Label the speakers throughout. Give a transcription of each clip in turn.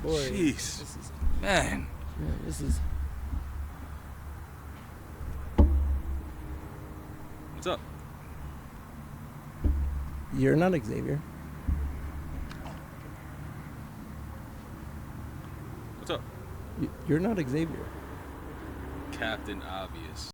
Speaker 1: boy.
Speaker 2: Jeez.
Speaker 1: This is,
Speaker 2: Man.
Speaker 1: man, this is.
Speaker 2: What's up?
Speaker 1: You're not Xavier.
Speaker 2: What's up?
Speaker 1: You're not Xavier.
Speaker 2: Captain Obvious.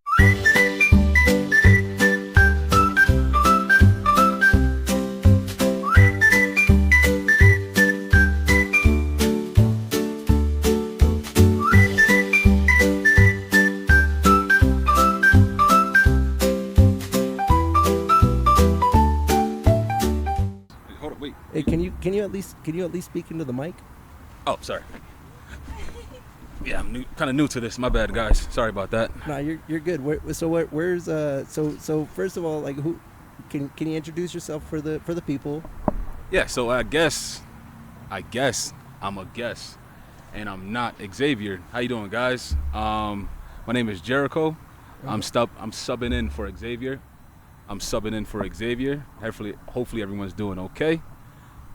Speaker 2: Hold on, wait.
Speaker 1: Hey, can you at least speak into the mic?
Speaker 2: Oh, sorry. Yeah, I'm kind of new to this. My bad, guys. Sorry about that.
Speaker 1: No, you're good. Where's so first of all, like, who can you introduce yourself for the people?
Speaker 2: Yeah, so I guess I'm a guest, and I'm not Xavier. How you doing, guys? My name is Jerrico. I'm subbing in for Xavier. Hopefully everyone's doing okay.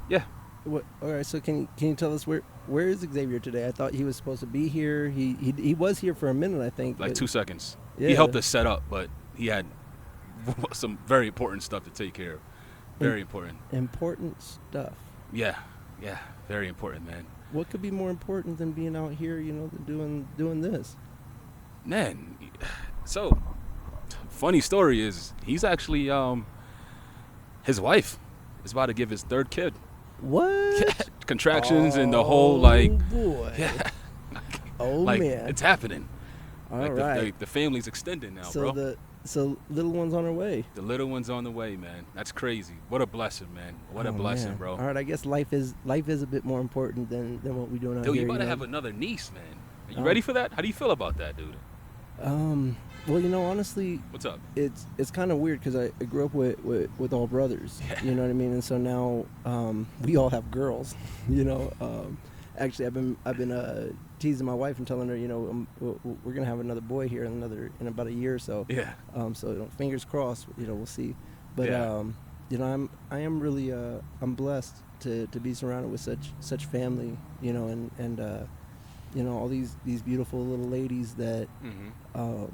Speaker 2: Yeah.
Speaker 1: What? All right. So can you tell us where is Xavier today? I thought he was supposed to be here. He was here for a minute, I think.
Speaker 2: Like 2 seconds.
Speaker 1: Yeah.
Speaker 2: He helped us set up, but he had some very important stuff to take care of. Very important.
Speaker 1: Important stuff.
Speaker 2: Yeah. Very important, man.
Speaker 1: What could be more important than being out here, than doing this?
Speaker 2: Man, so funny story is he's actually his wife is about to give his third kid.
Speaker 1: What?
Speaker 2: Contractions and the whole like.
Speaker 1: Boy.
Speaker 2: Yeah.
Speaker 1: Oh
Speaker 2: like,
Speaker 1: man.
Speaker 2: it's happening.
Speaker 1: All
Speaker 2: like
Speaker 1: right.
Speaker 2: the family's extending now,
Speaker 1: So
Speaker 2: bro.
Speaker 1: So little one's on her way.
Speaker 2: The little one's on the way, man. That's crazy. What a blessing, man. What a blessing,
Speaker 1: man.
Speaker 2: bro.
Speaker 1: All right, I guess life is a bit more important than what we're doing out
Speaker 2: Dude,
Speaker 1: here.
Speaker 2: you about to have another niece, man. Are you
Speaker 1: Um,
Speaker 2: ready for that? How do you feel about that, dude?
Speaker 1: Well, honestly,
Speaker 2: What's up?
Speaker 1: it's kind of weird because I grew up with all brothers.
Speaker 2: Yeah.
Speaker 1: You know what I mean? And so now we all have girls. Actually, I've been teasing my wife and telling her, we're gonna have another boy here in about a year or so.
Speaker 2: Yeah.
Speaker 1: So fingers crossed. We'll see. But
Speaker 2: Yeah.
Speaker 1: I am really I'm blessed to be surrounded with such family. And all these beautiful little ladies that
Speaker 2: Mm-hmm.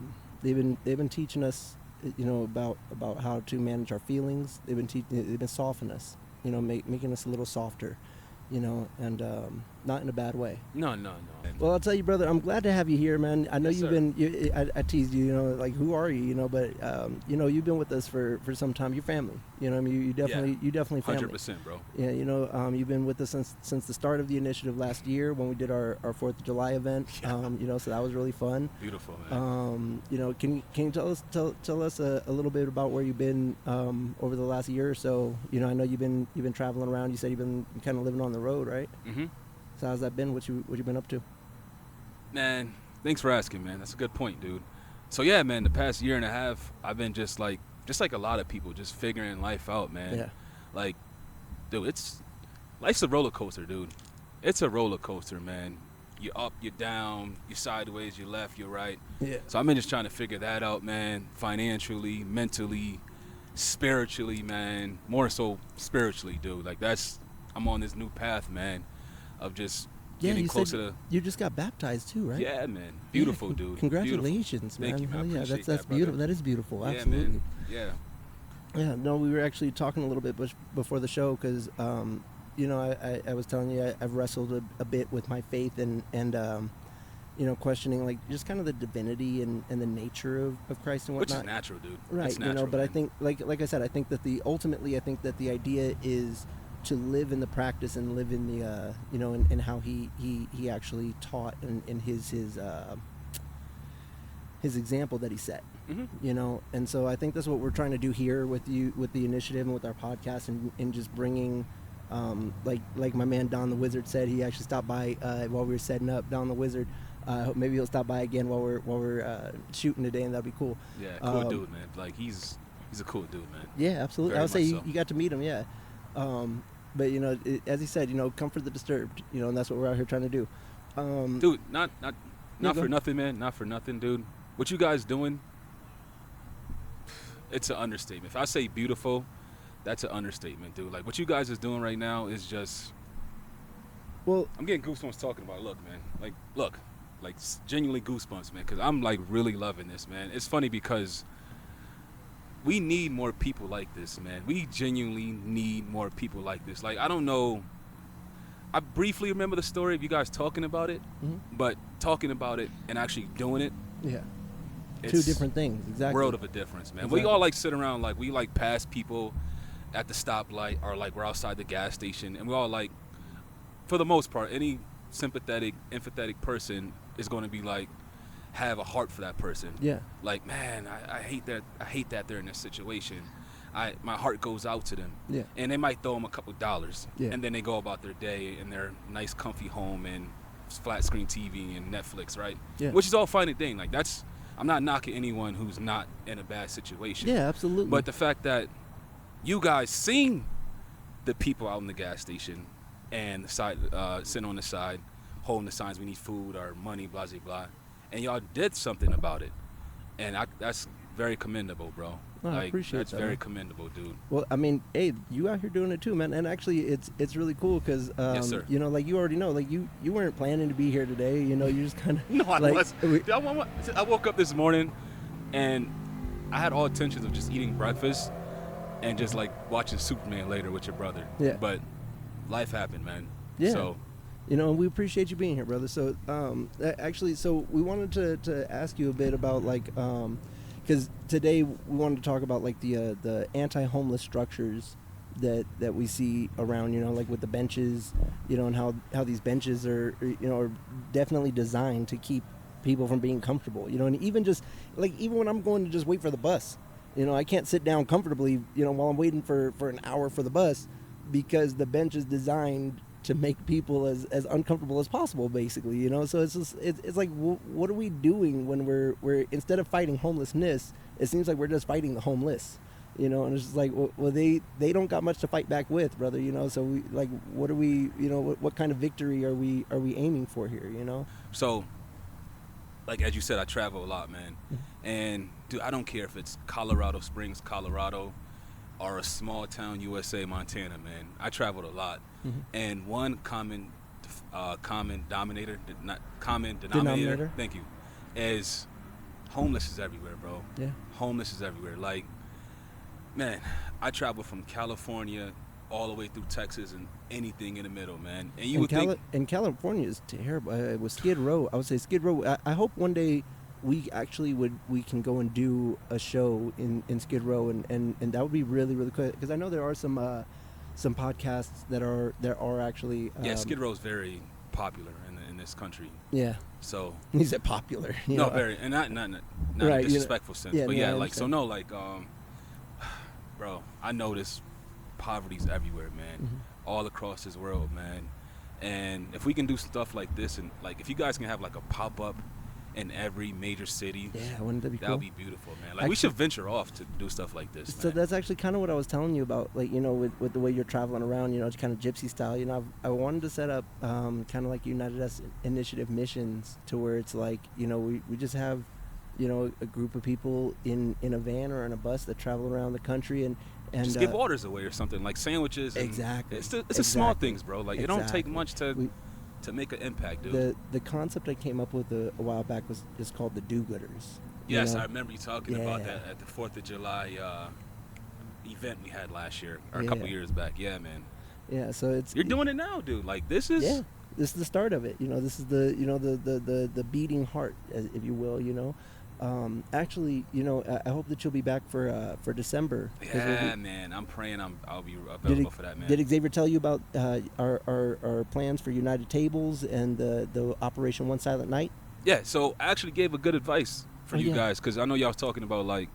Speaker 1: they've been teaching us about how to manage our feelings. They've been softening us, making us a little softer, and not in a bad way.
Speaker 2: No.
Speaker 1: Well, I'll tell you, brother, I'm glad to have you here, man. I know
Speaker 2: Yes,
Speaker 1: you've
Speaker 2: sir.
Speaker 1: I teased you, like, who are you, but you've been with us for some time. Your family, I mean, you definitely family.
Speaker 2: 100%, bro.
Speaker 1: Yeah, you've been with us since the start of the initiative last year when we did our 4th of July event.
Speaker 2: Yeah.
Speaker 1: So that was really fun.
Speaker 2: Beautiful, man.
Speaker 1: Can you tell us a little bit about where you've been over the last year or so? I know you've been traveling around. You said you've been kind of living on the road, right?
Speaker 2: Mm-hmm.
Speaker 1: So how's that been? What you been up to?
Speaker 2: Man, thanks for asking, man. That's a good point, dude. So yeah, man, the past year and a half, I've been just like a lot of people, just figuring life out, man.
Speaker 1: Yeah.
Speaker 2: Like, dude, life's a roller coaster, dude. It's a roller coaster, man. You're up, you're down, you're sideways, you're left, you're right.
Speaker 1: Yeah.
Speaker 2: So I've been just trying to figure that out, man. Financially, mentally, spiritually, man. More so spiritually, dude. Like I'm on this new path, man, of just getting closer to.
Speaker 1: You just got baptized too, right?
Speaker 2: Yeah, man. Beautiful, dude.
Speaker 1: Congratulations,
Speaker 2: Beautiful.
Speaker 1: man.
Speaker 2: Thank you, man.
Speaker 1: Hell
Speaker 2: I
Speaker 1: yeah,
Speaker 2: appreciate
Speaker 1: that's
Speaker 2: that,
Speaker 1: beautiful.
Speaker 2: brother.
Speaker 1: That is beautiful.
Speaker 2: Yeah,
Speaker 1: Absolutely.
Speaker 2: man. Yeah.
Speaker 1: Yeah. No, we were actually talking a little bit before the show because, I was telling you I've wrestled a bit with my faith and questioning like just kind of the divinity and the nature of Christ and whatnot.
Speaker 2: Which is natural, dude.
Speaker 1: Right.
Speaker 2: It's natural,
Speaker 1: but
Speaker 2: man.
Speaker 1: I think like I said, I think that the idea is to live in the practice and live in the in how he actually taught in his example that he set.
Speaker 2: Mm-hmm.
Speaker 1: And so I think that's what we're trying to do here with you, with the initiative and with our podcast, and just bringing like my man Don the Wizard said, he actually stopped by while we were setting up. Don the Wizard, maybe he'll stop by again while we're shooting today, and that'd be cool.
Speaker 2: Yeah, cool dude, man. Like he's a cool dude, man.
Speaker 1: Yeah, absolutely.
Speaker 2: Very
Speaker 1: I would say
Speaker 2: much so.
Speaker 1: you got to meet him, yeah. But as he said, comfort the disturbed, and that's what we're out here trying to do.
Speaker 2: Dude, not
Speaker 1: go
Speaker 2: for nothing, man. Not for nothing, dude. What you guys doing? It's an understatement. If I say beautiful, that's an understatement, dude. Like what you guys is doing right now is just
Speaker 1: Well,
Speaker 2: I'm getting goosebumps talking about it. Look, man. Like genuinely goosebumps, man, because I'm like really loving this, man. It's funny because we need more people like this, man. We genuinely need more people like this. Like, I don't know. I briefly remember the story of you guys talking about it, but talking about it and actually doing it,
Speaker 1: yeah,
Speaker 2: it's
Speaker 1: two different things. Exactly.
Speaker 2: World of a difference, man.
Speaker 1: Exactly.
Speaker 2: We all like sit around, like we like pass people at the stoplight or like we're outside the gas station, and we all like, for the most part, any sympathetic, empathetic person is going to be like, have a heart for that person.
Speaker 1: Yeah.
Speaker 2: Like, man, I hate that they're in this situation. My heart goes out to them.
Speaker 1: Yeah.
Speaker 2: And they might throw them a couple dollars.
Speaker 1: Yeah.
Speaker 2: And then they go about their day in their nice, comfy home and flat screen TV and Netflix, right?
Speaker 1: Yeah.
Speaker 2: Which is all fine and thing. Like, I'm not knocking anyone who's not in a bad situation.
Speaker 1: Yeah, absolutely.
Speaker 2: But the fact that you guys seen the people out in the gas station and the side, sitting on the side, holding the signs, we need food or money, blah, blah, blah, and y'all did something about it. And that's very commendable, bro.
Speaker 1: No, I appreciate
Speaker 2: that's
Speaker 1: that,
Speaker 2: very
Speaker 1: man.
Speaker 2: commendable, dude.
Speaker 1: Well, I mean, hey, you out here doing it too, man. And actually, it's really cool because,
Speaker 2: Yes, sir.
Speaker 1: you know, like you already know, like you weren't planning to be here today. You know, you just kind of
Speaker 2: No, I
Speaker 1: like,
Speaker 2: was. I woke up this morning, and I had all intentions of just eating breakfast and just like watching Superman later with your brother.
Speaker 1: Yeah.
Speaker 2: But life happened, man.
Speaker 1: Yeah.
Speaker 2: So,
Speaker 1: you know, we appreciate you being here, brother. So, actually, so we wanted to ask you a bit about like, because today we wanted to talk about like the anti-homeless structures that we see around, you know, like with the benches, you know, and how these benches are, you know, are definitely designed to keep people from being comfortable, you know, and even just like even when I'm going to just wait for the bus, you know, I can't sit down comfortably, you know, while I'm waiting for an hour for the bus because the bench is designed to make people as uncomfortable as possible, basically, you know. So it's just it's like what are we doing when we're instead of fighting homelessness, it seems like we're just fighting the homeless, you know. And it's just like, well, they don't got much to fight back with, brother, you know. So we like, what are we, you know, what kind of victory are we aiming for here, you know?
Speaker 2: So, like as you said, I travel a lot, man, and dude, I don't care if it's Colorado Springs, Colorado, or a small town USA, Montana, man. I traveled a lot. And one common denominator, thank you, is homeless is everywhere, bro.
Speaker 1: Yeah.
Speaker 2: Homeless is everywhere. Like, man, I traveled from California all the way through Texas and anything in the middle, man. And you would think...
Speaker 1: And California is terrible. With Skid Row, I would say Skid Row, I hope one day we can go and do a show in Skid Row, and that would be really, really cool. Because I know there are some podcasts that are actually
Speaker 2: Skid Row is very popular in this country.
Speaker 1: Yeah.
Speaker 2: So
Speaker 1: he said popular.
Speaker 2: No, very, and not
Speaker 1: right,
Speaker 2: a disrespectful sense, but
Speaker 1: yeah,
Speaker 2: like so no, like bro, I notice poverty's everywhere, man, all across this world, man. And if we can do stuff like this, and like if you guys can have like a pop up in every major city,
Speaker 1: wouldn't that be cool?
Speaker 2: That would be beautiful, man. Like, we should venture off to do stuff like this,
Speaker 1: So
Speaker 2: man.
Speaker 1: that's actually kind of what I was telling you about, like, you know, with the way you're traveling around, you know, it's kind of gypsy style. You know, I wanted to set up kind of like United Us Initiative missions to where it's like, you know, we just have, you know, a group of people in a van or in a bus that travel around the country and
Speaker 2: just give orders away or something, like sandwiches.
Speaker 1: Exactly.
Speaker 2: It's the small things, bro. Like, it don't take much to make an impact, dude.
Speaker 1: The concept I came up with a while back is called the do-gooders.
Speaker 2: Yes, I remember you talking about that at the 4th of July event we had last year, or a couple years back. Yeah, man.
Speaker 1: Yeah, so
Speaker 2: you're doing it now, dude. Like, this is
Speaker 1: this is the start of it. You know, this is the, you know, the beating heart, if you will. You know, actually, you know, I hope that you'll be back for December.
Speaker 2: Yeah, man. I'm praying I'll be available for that, man.
Speaker 1: Did Xavier tell you about our plans for United Tables and the Operation One Silent Night?
Speaker 2: Yeah. So I actually gave a good advice for you guys, because I know y'all was talking about like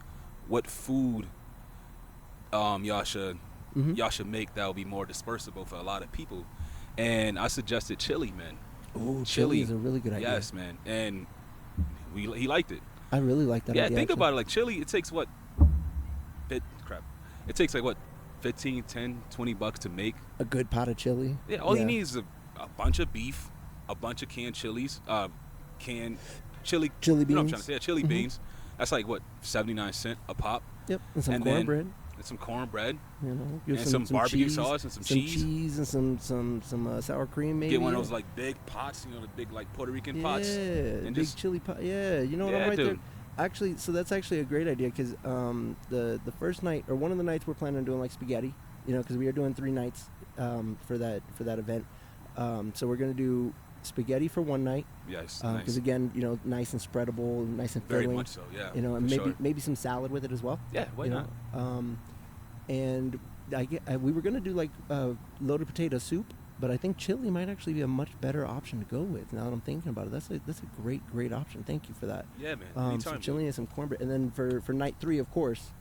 Speaker 2: what food y'all should make that will be more dispersible for a lot of people, and I suggested chili, man.
Speaker 1: Oh, chili is a really good idea.
Speaker 2: Yes, man, and he liked it.
Speaker 1: I really like that.
Speaker 2: Yeah,
Speaker 1: idea,
Speaker 2: think
Speaker 1: actually.
Speaker 2: about it. Like, chili, it takes what? It takes like what? 15, 10, 20 bucks to make
Speaker 1: a good pot of chili.
Speaker 2: Yeah, all you need is a bunch of beef, a bunch of canned chilies, canned chili beans. You know what I'm trying to say? Chili beans. That's like what, 79 cents a pop.
Speaker 1: Yep, and some cornbread.
Speaker 2: some cornbread,
Speaker 1: You know, give
Speaker 2: and some barbecue
Speaker 1: cheese,
Speaker 2: sauce and some cheese.
Speaker 1: and some sour cream. Maybe
Speaker 2: Get one of those like big pots, you know, the big like Puerto Rican pots.
Speaker 1: And big chili pot. Yeah, you know what, I'm right
Speaker 2: dude.
Speaker 1: there. Actually, so that's actually a great idea because the first night or one of the nights we're planning on doing like spaghetti. You know, because we are doing 3 nights for that event. So we're gonna do spaghetti for one night.
Speaker 2: Yes.
Speaker 1: Because
Speaker 2: Nice.
Speaker 1: again, you know, nice and spreadable, nice and filling.
Speaker 2: Very much so. Yeah.
Speaker 1: You know, and
Speaker 2: for
Speaker 1: maybe some salad with it as well.
Speaker 2: Yeah. Why
Speaker 1: you
Speaker 2: not?
Speaker 1: know? And we were gonna do like loaded potato soup, but I think chili might actually be a much better option to go with. Now that I'm thinking about it, that's a great option. Thank you for that.
Speaker 2: Yeah, man. Anytime,
Speaker 1: Some chili and some cornbread, and then for night 3, of course,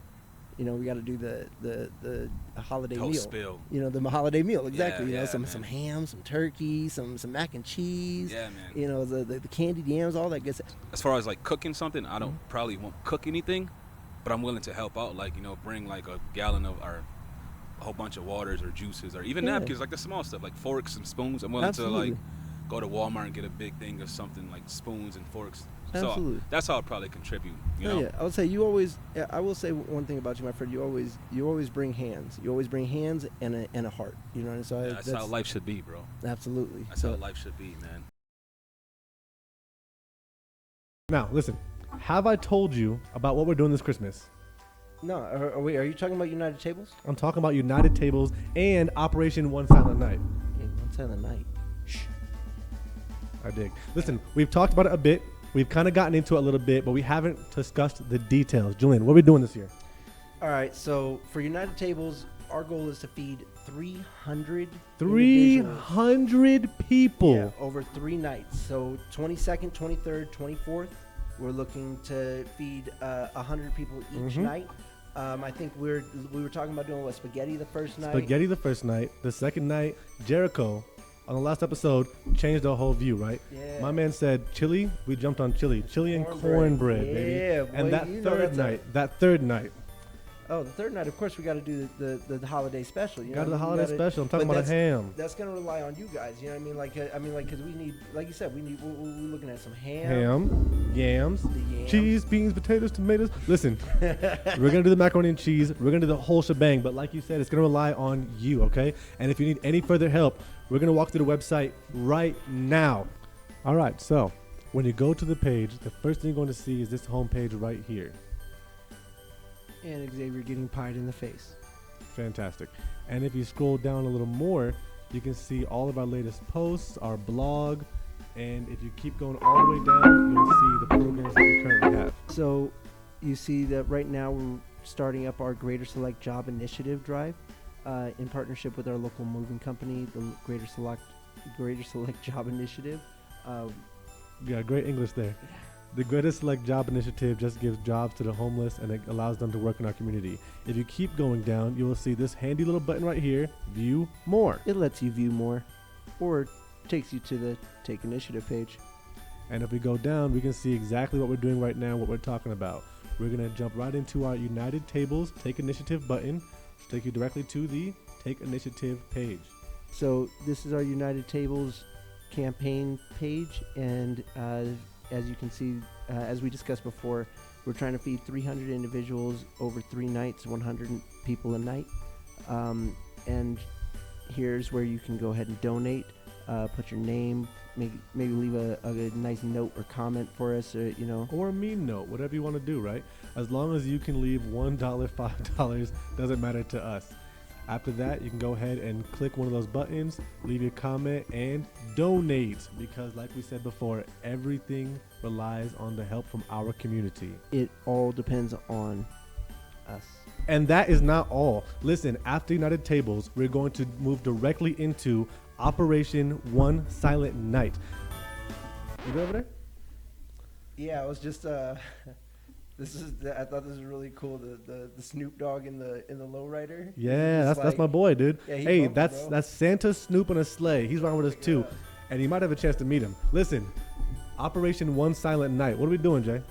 Speaker 1: you know, we got to do the holiday
Speaker 2: Toast
Speaker 1: meal.
Speaker 2: spill.
Speaker 1: You know, the holiday meal, exactly.
Speaker 2: Yeah,
Speaker 1: you know,
Speaker 2: yeah,
Speaker 1: some
Speaker 2: man.
Speaker 1: ham, some turkey, some mac and cheese.
Speaker 2: Yeah, man.
Speaker 1: You know, the candied yams, all that good stuff.
Speaker 2: As far as like cooking something, I don't
Speaker 1: Mm-hmm.
Speaker 2: probably won't cook anything, but I'm willing to help out. Like, you know, bring like a gallon of or a whole bunch of waters or juices or even
Speaker 1: Yeah.
Speaker 2: napkins, like the small stuff, like forks and spoons. I'm willing
Speaker 1: Absolutely.
Speaker 2: to like go to Walmart and get a big thing of something like spoons and forks.
Speaker 1: Absolutely.
Speaker 2: So that's how I'd probably contribute. You
Speaker 1: Oh,
Speaker 2: know?
Speaker 1: yeah, I would say you always. I will say one thing about you, my friend. You always bring hands. You always bring hands and a heart. You know, and so
Speaker 2: That's how life should be, bro.
Speaker 1: Absolutely.
Speaker 2: That's how life should be, man.
Speaker 3: Now, listen. Have I told you about what we're doing this Christmas?
Speaker 1: No, are you talking about United Tables?
Speaker 3: I'm talking about United Tables and Operation One Silent Night.
Speaker 1: Yeah, one silent night.
Speaker 3: Shh. I dig. Listen, we've talked about it a bit. We've kind of gotten into it a little bit, but we haven't discussed the details. Julian, what are we doing this year?
Speaker 1: All right, so for United Tables, our goal is to feed 300 individuals.
Speaker 3: 300 people.
Speaker 1: Yeah, over 3 nights. So 22nd, 23rd, 24th, we're looking to feed 100 people each
Speaker 3: Mhm.
Speaker 1: night. I think we were talking about doing spaghetti the first night.
Speaker 3: Spaghetti the first night. The second night, Jerrico, on the last episode, changed the whole view, right?
Speaker 1: Yeah.
Speaker 3: My man said chili. We jumped on chili. Chili and cornbread, baby.
Speaker 1: Yeah,
Speaker 3: And
Speaker 1: boy,
Speaker 3: that
Speaker 1: you know
Speaker 3: third
Speaker 1: that's a-
Speaker 3: night,
Speaker 1: Oh, the third night, of course, we got to do the holiday special. You
Speaker 3: got
Speaker 1: know,
Speaker 3: the
Speaker 1: we
Speaker 3: holiday
Speaker 1: gotta-
Speaker 3: special. I'm talking
Speaker 1: but
Speaker 3: about a ham.
Speaker 1: That's gonna rely on you guys. You know what I mean? Like, because we need, like you said, we're looking at some ham,
Speaker 3: Ham, yams,
Speaker 1: the yams.
Speaker 3: cheese, beans, potatoes, tomatoes. Listen, we're gonna do the macaroni and cheese. We're gonna do the whole shebang. But like you said, it's gonna rely on you, okay? And if you need any further help, we're gonna walk through the website right now. All right. So when you go to the page, the first thing you're going to see is this homepage right here.
Speaker 1: And Xavier getting pied in the face.
Speaker 3: Fantastic. And if you scroll down a little more, you can see all of our latest posts, our blog, and if you keep going all the way down, you'll see the programs that we currently have.
Speaker 1: So you see that right now we're starting up our Greater Select Job Initiative drive in partnership with our local moving company, the Greater Select Job Initiative.
Speaker 3: Yeah, great English there. The Greater Select Job Initiative just gives jobs to the homeless and it allows them to work in our community. If you keep going down, you will see this handy little button right here, View More.
Speaker 1: It lets you view more, or takes you to the Take Initiative page.
Speaker 3: And if we go down, we can see exactly what we're doing right now, what we're talking about. We're going to jump right into our United Tables Take Initiative button, which will take you directly to the Take Initiative page.
Speaker 1: So this is our United Tables campaign page, and as you can see, as we discussed before, we're trying to feed 300 individuals over 3 nights, 100 people a night. And here's where you can go ahead and donate, put your name, maybe leave a nice note or comment for us, you know.
Speaker 3: Or a mean note, whatever you want to do, right? As long as you can leave $1, $5, doesn't matter to us. After that, you can go ahead and click one of those buttons, leave your comment, and donate. Because like we said before, everything relies on the help from our community.
Speaker 1: It all depends on us.
Speaker 3: And that is not all. Listen, after United Tables, we're going to move directly into Operation One Silent Night. You good over there?
Speaker 1: Yeah, I was just I thought this was really cool. The Snoop Dogg in the lowrider.
Speaker 3: Yeah, that's my boy, dude.
Speaker 1: Yeah,
Speaker 3: hey,
Speaker 1: bumping,
Speaker 3: that's
Speaker 1: bro.
Speaker 3: that's Santa Snoop on a sleigh. He's riding with us too,
Speaker 1: Yeah.
Speaker 3: and you might have a chance to meet him. Listen, Operation One Silent Night. What are we doing, Jay?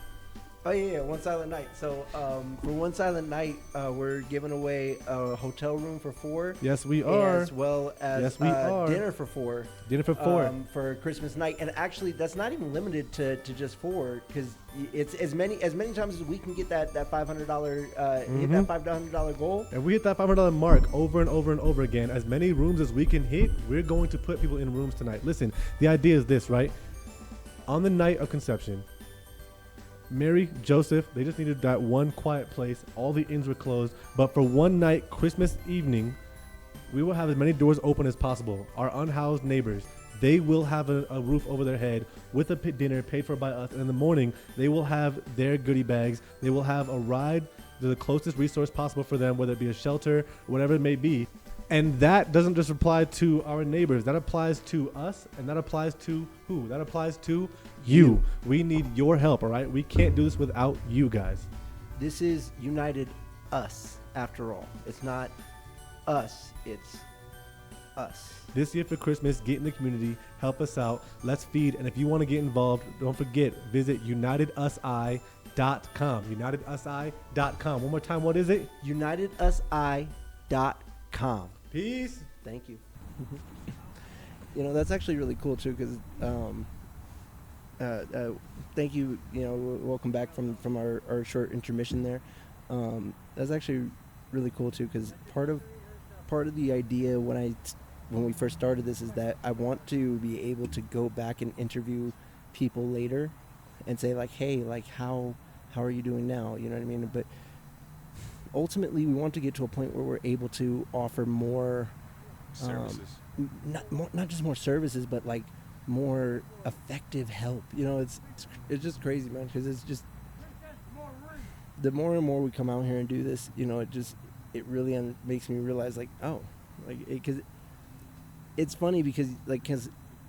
Speaker 1: Oh yeah, One Silent Night. So for One Silent Night, we're giving away a hotel room for 4.
Speaker 3: Yes, we are.
Speaker 1: As well as
Speaker 3: Yes, we are.
Speaker 1: dinner for 4.
Speaker 3: Dinner for 4.
Speaker 1: For Christmas night, and actually that's not even limited to just 4, because it's as many times as we can get that $500 hit that $500 goal.
Speaker 3: And we hit that $500 mark over and over and over again. As many rooms as we can hit, we're going to put people in rooms tonight. Listen, the idea is this, right? On the night of conception, Mary, Joseph, they just needed that one quiet place. All the inns were closed. But for one night, Christmas evening, we will have as many doors open as possible. Our unhoused neighbors, they will have a roof over their head with a dinner paid for by us. And in the morning, they will have their goodie bags. They will have a ride to the closest resource possible for them, whether it be a shelter, whatever it may be. And that doesn't just apply to our neighbors. That applies to us, and that applies to who? That applies to you. We need your help, all right? We can't do this without you guys.
Speaker 1: This is United Us, after all. It's not us, it's us.
Speaker 3: This year for Christmas, get in the community, help us out, let's feed. And if you want to get involved, don't forget, visit unitedusi.com. Unitedusi.com. One more time, what is it?
Speaker 1: Unitedusi.com.
Speaker 3: Peace.
Speaker 1: Thank you. That's actually really cool too, because thank you. Welcome back from our short intermission there. That's actually really cool too, because part of the idea when we first started this is that I want to be able to go back and interview people later and say like, hey, like how are you doing now? You know what I mean? But ultimately, we want to get to a point where we're able to offer more
Speaker 2: Services.
Speaker 1: Not just more services, but like more effective help. It's just crazy, man, because it's just the more and more we come out here and do this, it really makes me realize like, oh, like because it's funny because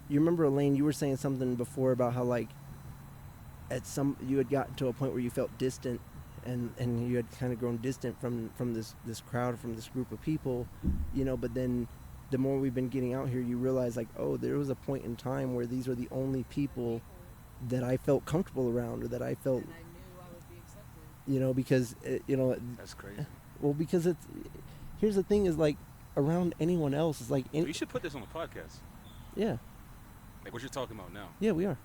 Speaker 1: you remember, Elaine, you were saying something before about how like you had gotten to a point where you felt distant. And you had kind of grown distant from this crowd, from this group of people, but then the more we've been getting out here, you realize like, oh, there was a point in time where these were the only people that I felt comfortable around, or that I felt,
Speaker 4: and I knew I would be accepted.
Speaker 1: because
Speaker 2: That's crazy.
Speaker 1: well, because here's the thing is like, around anyone else is like,
Speaker 2: You should put this on the podcast.
Speaker 1: yeah,
Speaker 2: Like what you're talking about now.
Speaker 1: yeah, we are.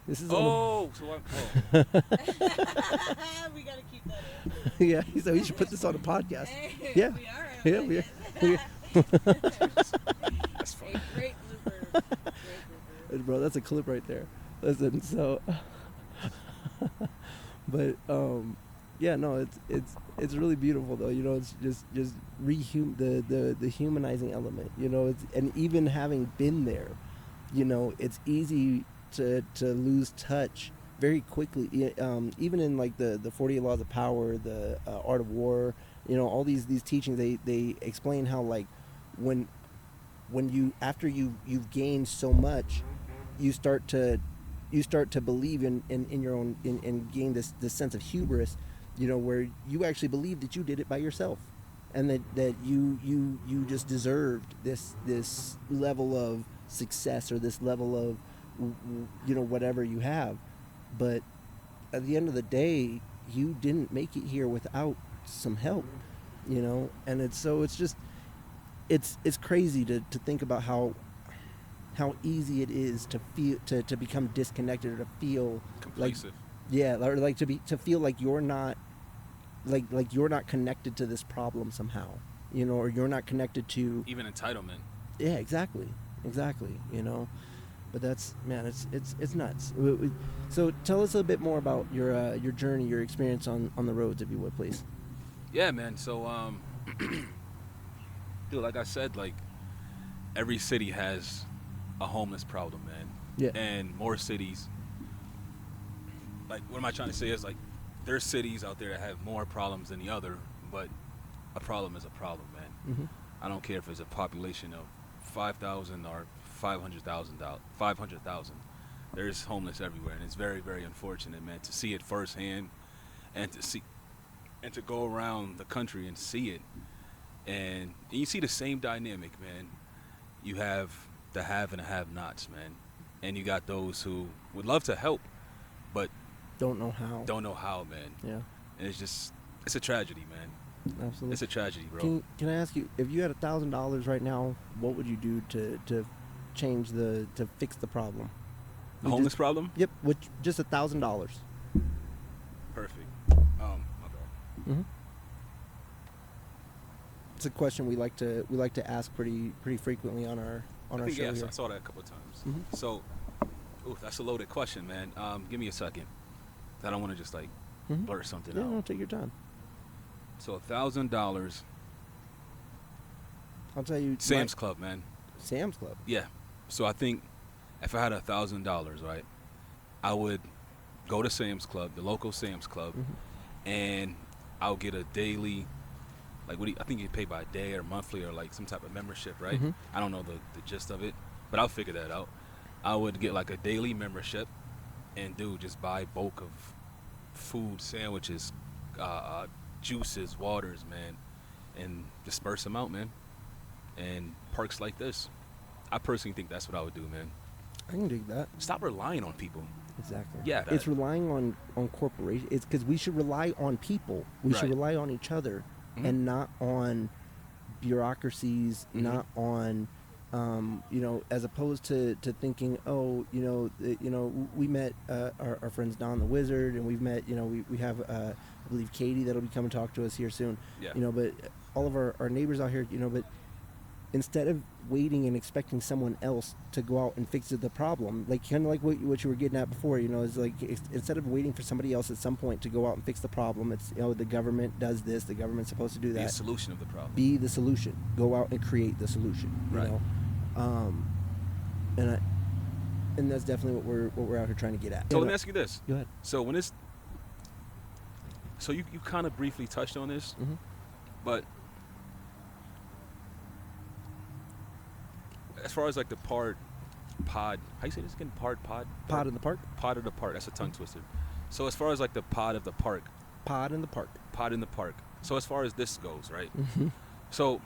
Speaker 1: This is
Speaker 2: So
Speaker 4: We gotta keep that in.
Speaker 1: yeah. So you should put this on a podcast.
Speaker 4: Hey,
Speaker 1: Yeah.
Speaker 4: we are.
Speaker 1: Yeah, we are.
Speaker 2: that's funny.
Speaker 4: A great blooper. Great blooper.
Speaker 1: Bro, that's a clip right there. Listen, so, but yeah, no, it's really beautiful though. It's just the humanizing element. And even having been there, it's easy to lose touch very quickly. Even in like the 48 Laws of Power, the Art of War, all these teachings, they explain how like when you after you've gained so much, you start to believe in your own and gain this sense of hubris, where you actually believe that you did it by yourself, and that you just deserved this level of success, or this level of whatever you have. But at the end of the day, you didn't make it here without some help, and it's just it's crazy to think about how easy it is to feel to become disconnected, or to feel
Speaker 2: Complacent.
Speaker 1: or like to feel like you're not like you're not connected to this problem somehow, or you're not connected to
Speaker 2: Even entitlement.
Speaker 1: yeah, exactly. But that's, man, it's nuts. So tell us a bit more about your journey, your experience on the roads, if you would, please.
Speaker 2: Yeah, man. So, dude, like I said, like every city has a homeless problem, man.
Speaker 1: Yeah.
Speaker 2: And more cities. Like, what am I trying to say is like, there's cities out there that have more problems than the other, but a problem is a problem, man.
Speaker 1: Mm-hmm.
Speaker 2: I don't care if it's a population of 5,000 or 500,000. There's homeless everywhere, and it's very, very unfortunate, man, to see it firsthand, and to go around the country and see it, and you see the same dynamic, man. You have the have and the have-nots, man, and you got those who would love to help, but
Speaker 1: Don't know how.
Speaker 2: don't know how, man.
Speaker 1: Yeah,
Speaker 2: And it's a tragedy, man.
Speaker 1: absolutely.
Speaker 2: It's a tragedy, bro.
Speaker 1: Can I ask you, if you had $1,000 right now, what would you do to change to fix the problem?
Speaker 2: The homeless problem?
Speaker 1: Yep, with just $1,000.
Speaker 2: Perfect. My bad.
Speaker 1: Mm-hmm. It's a question we like to ask pretty frequently on our
Speaker 2: I think,
Speaker 1: show
Speaker 2: yes,
Speaker 1: here.
Speaker 2: I saw that a couple of times.
Speaker 1: Mhm.
Speaker 2: So, that's a loaded question, man. Give me a second. I don't want to just like
Speaker 1: Mhm.
Speaker 2: blurt something
Speaker 1: Yeah,
Speaker 2: out.
Speaker 1: no, take your time.
Speaker 2: So $1,000,
Speaker 1: I'll tell you.
Speaker 2: Sam's Club, man.
Speaker 1: Sam's Club.
Speaker 2: Yeah. So I think if I had $1,000, right, I would go to Sam's Club, the local Sam's Club,
Speaker 1: Mhm.
Speaker 2: and I'll get a daily, like I think you pay by a day or monthly or like some type of membership, right?
Speaker 1: Mhm.
Speaker 2: I don't know the gist of it, but I'll figure that out. I would get like a daily membership and just buy bulk of food, sandwiches, juices, waters, man, and disperse them out, man. And perks like this. I personally think that's what I would do, man.
Speaker 1: I can dig that.
Speaker 2: Stop relying on people.
Speaker 1: Exactly.
Speaker 2: Yeah,
Speaker 1: it's
Speaker 2: that-
Speaker 1: relying on corporations. It's because we should rely on people. We should
Speaker 2: Right.
Speaker 1: rely on each other,
Speaker 2: Mhm.
Speaker 1: and not on bureaucracies.
Speaker 2: Mhm.
Speaker 1: Not on, as opposed to thinking, we met our friends Don the Wizard, and we've met, we have I believe Katie that'll be coming to talk to us here soon.
Speaker 2: Yeah.
Speaker 1: But all of our neighbors out here, but instead of waiting and expecting someone else to go out and fix the problem, like kind of like what you were getting at before, is like instead of waiting for somebody else at some point to go out and fix the problem, it's the government does this, the government's supposed to do
Speaker 2: Be a
Speaker 1: that.
Speaker 2: solution of the problem.
Speaker 1: Be the solution. Go out and create the solution.
Speaker 2: Right.
Speaker 1: And that's definitely what we're out here trying to get at.
Speaker 2: So let me ask you this.
Speaker 1: Go ahead.
Speaker 2: So when it's, so you kind of briefly touched on this,
Speaker 1: Mhm.
Speaker 2: but as far as like the pod, how you say this again? Pod
Speaker 1: in the park.
Speaker 2: Pod of the park. That's a tongue twister. So as far as like the pod of the park,
Speaker 1: Pod in the park.
Speaker 2: pod in the park. So as far as this goes, right?
Speaker 1: Mm-hmm.
Speaker 2: So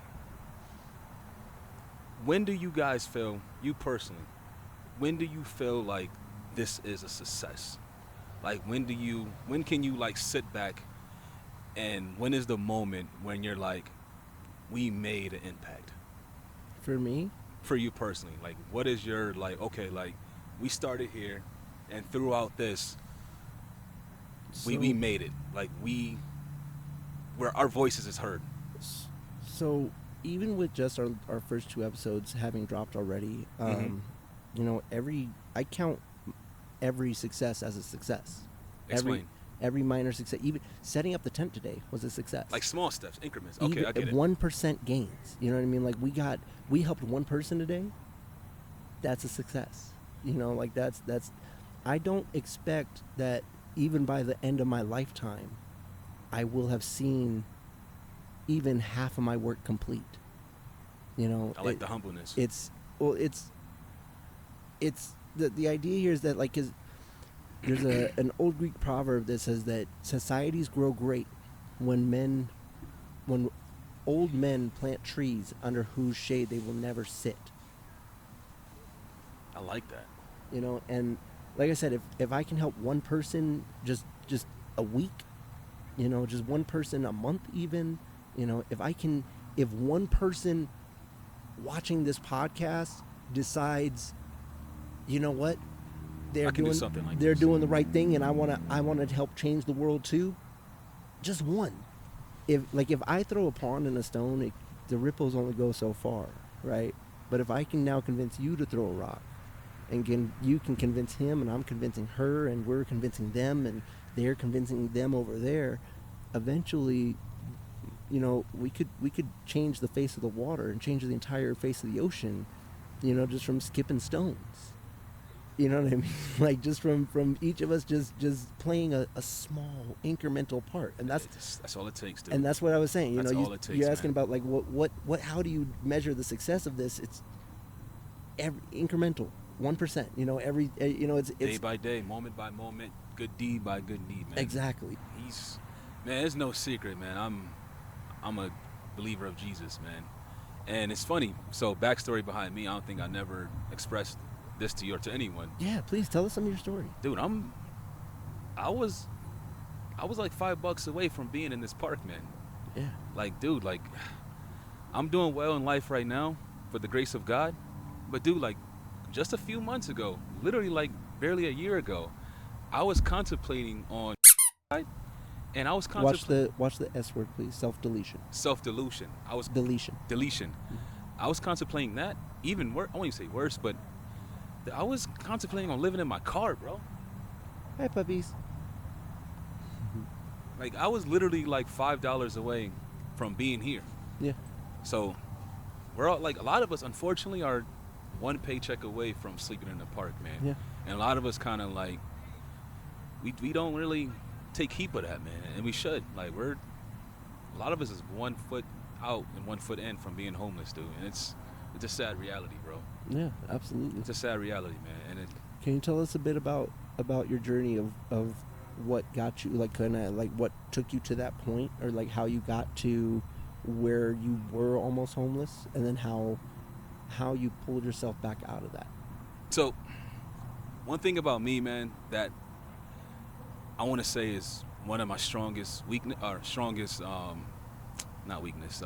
Speaker 2: when do you guys feel, you personally, when do you feel like this is a success? Like when can you like sit back, and when is the moment when you're like, we made an impact?
Speaker 1: For me,
Speaker 2: For you personally, like what is your like, okay, like we started here and throughout this we
Speaker 1: So-
Speaker 2: made it. Like where our voices is heard.
Speaker 1: So even with just our first 2 episodes having dropped already,
Speaker 2: Mhm.
Speaker 1: I count every success as a success.
Speaker 2: Explain.
Speaker 1: Every minor success, even setting up the tent today was a success.
Speaker 2: Like small steps, increments. Okay,
Speaker 1: Even
Speaker 2: I get it.
Speaker 1: 1% gains. You know what I mean? Like we helped one person today. That's a success. Like that's. I don't expect that even by the end of my lifetime, I will have seen even half of my work complete.
Speaker 2: I like the humbleness.
Speaker 1: It's the idea here is that like 'cause there's an old Greek proverb that says that societies grow great when old men plant trees under whose shade they will never sit.
Speaker 2: I like that.
Speaker 1: And like I said, if I can help one person just a week, just one person a month even, if one person watching this podcast decides, you know what,
Speaker 2: I can do something like
Speaker 1: they're
Speaker 2: this.
Speaker 1: doing the right thing, and I want to help change the world too. Just one. If I throw a pond and a stone, the ripples only go so far, right? But if I can now convince you to throw a rock, and you can convince him, and I'm convincing her, and we're convincing them, and they're convincing them over there, eventually, we could change the face of the water and change the entire face of the ocean, just from skipping stones. You know what I mean? Like just from each of us just playing a small incremental part, and
Speaker 2: That's all it takes, dude.
Speaker 1: and that's what I was saying.
Speaker 2: That's all it takes,
Speaker 1: you're asking
Speaker 2: man.
Speaker 1: about like what how do you measure the success of this? It's every incremental, 1%. It's
Speaker 2: Day by day, moment by moment, good deed by good deed, man.
Speaker 1: exactly.
Speaker 2: Man, it's no secret, man. I'm a believer of Jesus, man. And it's funny. So backstory behind me, I don't think I never expressed this to you or to anyone.
Speaker 1: Yeah, please tell us some of your story.
Speaker 2: Dude, I'm I was like $5 away from being in this park, man.
Speaker 1: Yeah.
Speaker 2: Like, dude, like, I'm doing well in life right now for the grace of God. But, dude, like, just a few months ago, literally, like, barely a year ago, I was contemplating on, and I was contemplating
Speaker 1: Watch the S word, please. Self-deletion.
Speaker 2: self-delusion. I was
Speaker 1: Deletion.
Speaker 2: deletion. I was contemplating that. Even worse, I won't even say worse, but I was contemplating on living in my car, bro.
Speaker 1: Hi, puppies.
Speaker 2: Like, I was literally like $5 away from being here.
Speaker 1: Yeah.
Speaker 2: So we're all like, a lot of us unfortunately are one paycheck away from sleeping in the park, man.
Speaker 1: Yeah.
Speaker 2: And a lot of us kind of like, we don't really take heed of that, man. And we should. Like, a lot of us is 1 foot out and 1 foot in from being homeless, dude. And it's a sad reality, bro.
Speaker 1: Yeah, absolutely.
Speaker 2: It's a sad reality, man. And
Speaker 1: Can you tell us a bit about your journey of what got you, like, kind of like what took you to that point, or like how you got to where you were almost homeless, and then how you pulled yourself back out of that?
Speaker 2: so, one thing about me, man, that I want to say is one of my strongest weakness, or strongest, not weakness,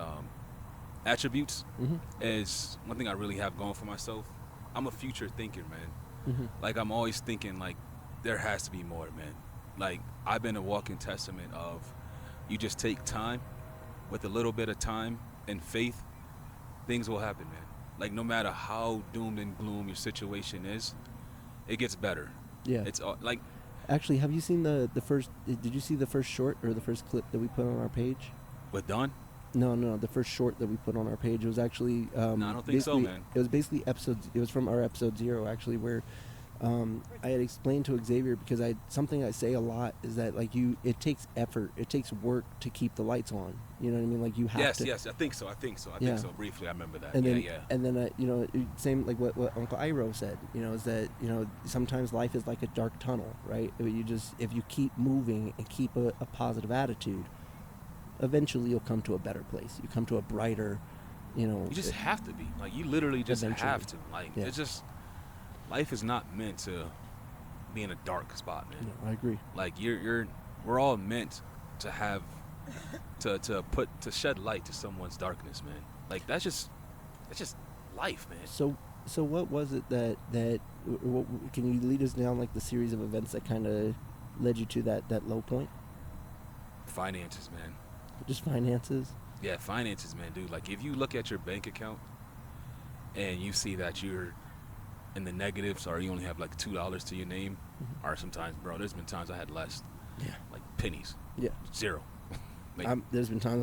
Speaker 2: attributes,
Speaker 1: Mm-hmm.
Speaker 2: is one thing I really have going for myself. I'm a future thinker, man.
Speaker 1: Mm-hmm.
Speaker 2: Like, I'm always thinking, like, there has to be more, man. Like, I've been a walking testament of, you just take time, with a little bit of time and faith, things will happen, man. Like, no matter how doomed and gloom your situation is, it gets better.
Speaker 1: Yeah.
Speaker 2: It's like,
Speaker 1: Actually, have you seen the first? Did you see the first short or the first clip that we put on our page?
Speaker 2: with Don?
Speaker 1: No, the first short that we put on our page. It was actually
Speaker 2: No, I don't think so,
Speaker 1: basically-
Speaker 2: man.
Speaker 1: It was basically it was from our episode 0, actually, where I had explained to Xavier, because something I say a lot is that, like, it takes effort, it takes work to keep the lights on. You know what I mean? Like, you have to.
Speaker 2: Yes, I think so. I
Speaker 1: Yeah.
Speaker 2: think so. Briefly, I remember that.
Speaker 1: And then,
Speaker 2: yeah.
Speaker 1: and then, same like what Uncle Iro said. Is that sometimes life is like a dark tunnel, right? If you keep moving and keep a positive attitude, eventually you'll come to a better place. You come to a brighter,
Speaker 2: You just have to be. Like, you literally just
Speaker 1: Eventually.
Speaker 2: have to. Like,
Speaker 1: Yeah.
Speaker 2: it's just, life is not meant to be in a dark spot, man.
Speaker 1: No, I agree.
Speaker 2: Like, we're all meant to have, to shed light to someone's darkness, man. Like, that's just life, man.
Speaker 1: So what was it that can you lead us down, like, the series of events that kind of led you to that low point?
Speaker 2: Finances, man.
Speaker 1: Just finances?
Speaker 2: Yeah, finances, man, dude. Like, if you look at your bank account and you see that you're in the negatives, or you only have like $2 to your name,
Speaker 1: Mhm.
Speaker 2: or sometimes, bro, there's been times I had less,
Speaker 1: Yeah.
Speaker 2: like pennies,
Speaker 1: Yeah.
Speaker 2: zero. Like,
Speaker 1: There's been times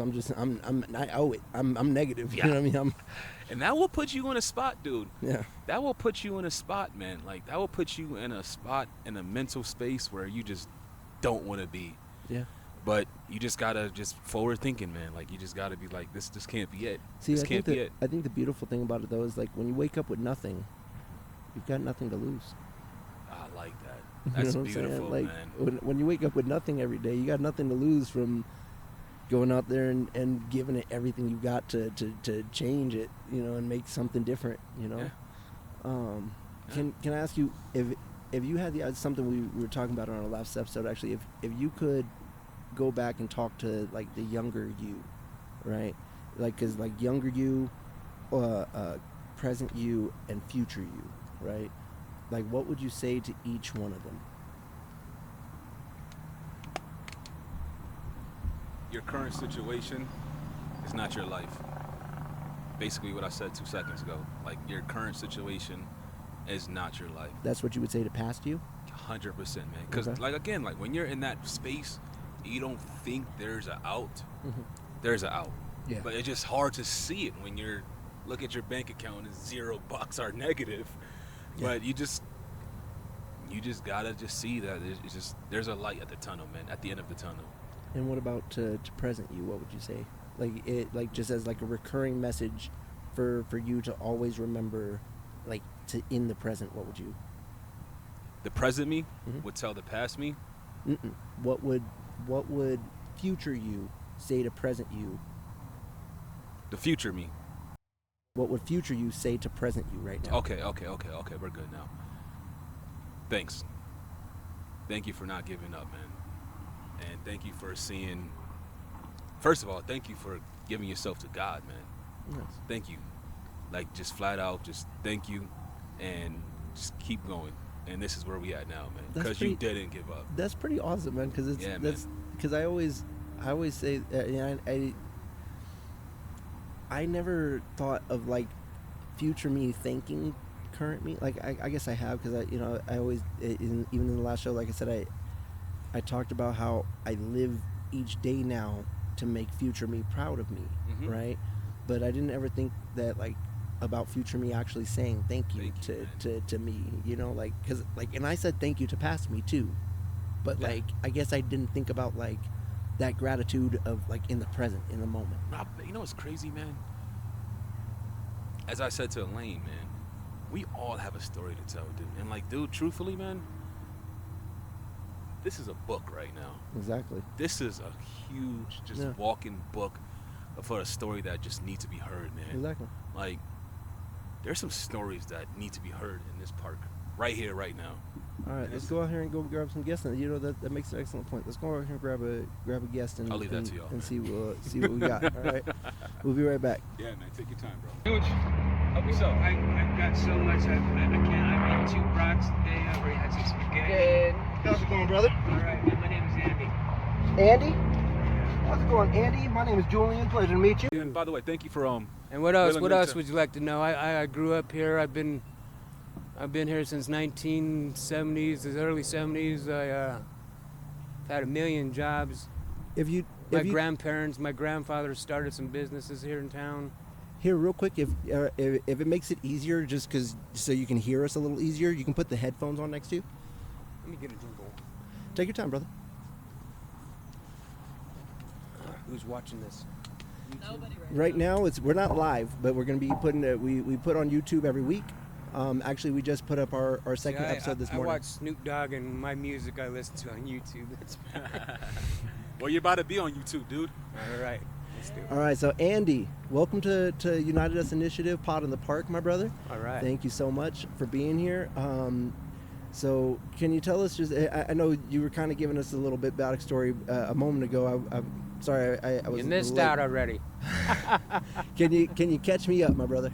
Speaker 1: I owe it. I'm negative.
Speaker 2: Yeah.
Speaker 1: You know what I mean?
Speaker 2: and that will put you in a spot, dude.
Speaker 1: Yeah.
Speaker 2: That will put you in a spot, man. Like, that will put you in a spot, in a mental space where you just don't want to be.
Speaker 1: Yeah.
Speaker 2: But you just gotta just forward thinking, man. Like, you just gotta be like, this can't be it.
Speaker 1: See,
Speaker 2: this
Speaker 1: I
Speaker 2: can't
Speaker 1: think
Speaker 2: be it.
Speaker 1: I think the beautiful thing about it, though, is, like, when you wake up with nothing, you've got nothing to lose.
Speaker 2: I like that.
Speaker 1: You
Speaker 2: That's
Speaker 1: know what I'm saying?
Speaker 2: beautiful,
Speaker 1: Like,
Speaker 2: man.
Speaker 1: when you wake up with nothing every day, you got nothing to lose from going out there and giving it everything you got to change it, and make something different,
Speaker 2: Yeah.
Speaker 1: Can I ask you, if you had something we were talking about on our last episode, actually, if you could go back and talk to, like, the younger you, right? Like, because, like, younger you, present you, and future you, right? Like, what would you say to each one of them?
Speaker 2: Your current situation is not your life. Basically what I said 2 seconds ago. Like, your current situation is not your life.
Speaker 1: That's what you would say to past you?
Speaker 2: 100%, man. Because,
Speaker 1: Okay.
Speaker 2: like, again, like, when you're in that space, you don't think there's an out.
Speaker 1: Mm-hmm.
Speaker 2: There's an out.
Speaker 1: Yeah.
Speaker 2: But it's just hard to see it when you're, look at your bank account and $0 are negative.
Speaker 1: Yeah.
Speaker 2: But you just gotta just see that there's a light at the tunnel, man, at the end of the tunnel.
Speaker 1: And what about to present you? What would you say? Like just as, like, a recurring message for you to always remember, like, to in the present. What would you?
Speaker 2: The present me
Speaker 1: Mhm.
Speaker 2: would tell the past me.
Speaker 1: Mm-mm. What would future you say to present you?
Speaker 2: The future me.
Speaker 1: What would future you say to present you right now?
Speaker 2: Okay, we're good now. Thanks. thank you for not giving up, man. And thank you for seeing, first of all, thank you for giving yourself to God, man.
Speaker 1: Yes.
Speaker 2: Thank you. Like, just flat out, just thank you, and just keep going. And this is where we at now, man.
Speaker 1: That's
Speaker 2: Because you
Speaker 1: pretty-
Speaker 2: didn't give up.
Speaker 1: That's pretty awesome, man. Because it's
Speaker 2: Yeah,
Speaker 1: that's because I always say I never thought of like future me thanking current me. Like I guess I have, because I always even in the last show, like I said, I talked about how I live each day now to make future me proud of me,
Speaker 2: Mhm.
Speaker 1: right? But I didn't ever think that like about future me actually saying thank you,
Speaker 2: Thank you,
Speaker 1: to me, like, because like, and I said thank you to past me too, but
Speaker 2: Yeah.
Speaker 1: like I guess I didn't think about like that gratitude of like in the present, in the moment.
Speaker 2: Rob, you know what's crazy, man? As I said to Elaine, man, we all have a story to tell, dude. And like, dude, truthfully, man, this is a book right now.
Speaker 1: Exactly.
Speaker 2: This is a huge, just
Speaker 1: Yeah.
Speaker 2: walking book for a story that just needs to be heard, man.
Speaker 1: Exactly.
Speaker 2: Like, there's some stories that need to be heard in this park, right here, right now.
Speaker 1: All right, let's go out here and go grab some guests. And that makes an excellent point. Let's go out here and grab a guest and
Speaker 2: I'll leave that to y'all,
Speaker 1: and
Speaker 2: man.
Speaker 1: see what we got. All right, we'll be right back.
Speaker 2: Yeah, man, take your time, bro.
Speaker 5: Huge.
Speaker 2: Help yourself.
Speaker 5: I've got so much. I can't. I made 2 brats today. I already had some spaghetti.
Speaker 1: How's it going, brother?
Speaker 5: All right, man. My name is Andy.
Speaker 1: Andy. How's it going, Andy? My name is Julian. Pleasure to meet you.
Speaker 2: And by the way, thank you for
Speaker 5: And what else?
Speaker 2: willing
Speaker 5: What
Speaker 2: to-
Speaker 5: else would you like to know? I grew up here. I've been here since 1970s, the early 70s. I had a million jobs. My grandparents, my grandfather started some businesses here in town.
Speaker 1: Here, real quick, if it makes it easier, just so you can hear us a little easier, you can put the headphones on next to you.
Speaker 5: Let me get a drink.
Speaker 1: Take your time, brother.
Speaker 5: Who's watching this?
Speaker 4: Nobody
Speaker 1: Right now, we're not live, but we're going to be putting it. We put on YouTube every week. Actually, we just put up our second
Speaker 5: See,
Speaker 1: episode this
Speaker 5: I
Speaker 1: morning.
Speaker 5: watch Snoop Dogg and my music I listen to on YouTube. That's
Speaker 2: Well, you're about to be on YouTube, dude.
Speaker 5: all right. Let's do it.
Speaker 1: All right, so Andy, welcome to United Us Initiative, Pod in the Park, my brother.
Speaker 5: All right.
Speaker 1: Thank you so much for being here. So can you tell us, just I know you were kind of giving us a little bit backstory a moment ago. I'm sorry, I was
Speaker 5: You missed
Speaker 1: late.
Speaker 5: out already.
Speaker 1: Can you catch me up, my brother?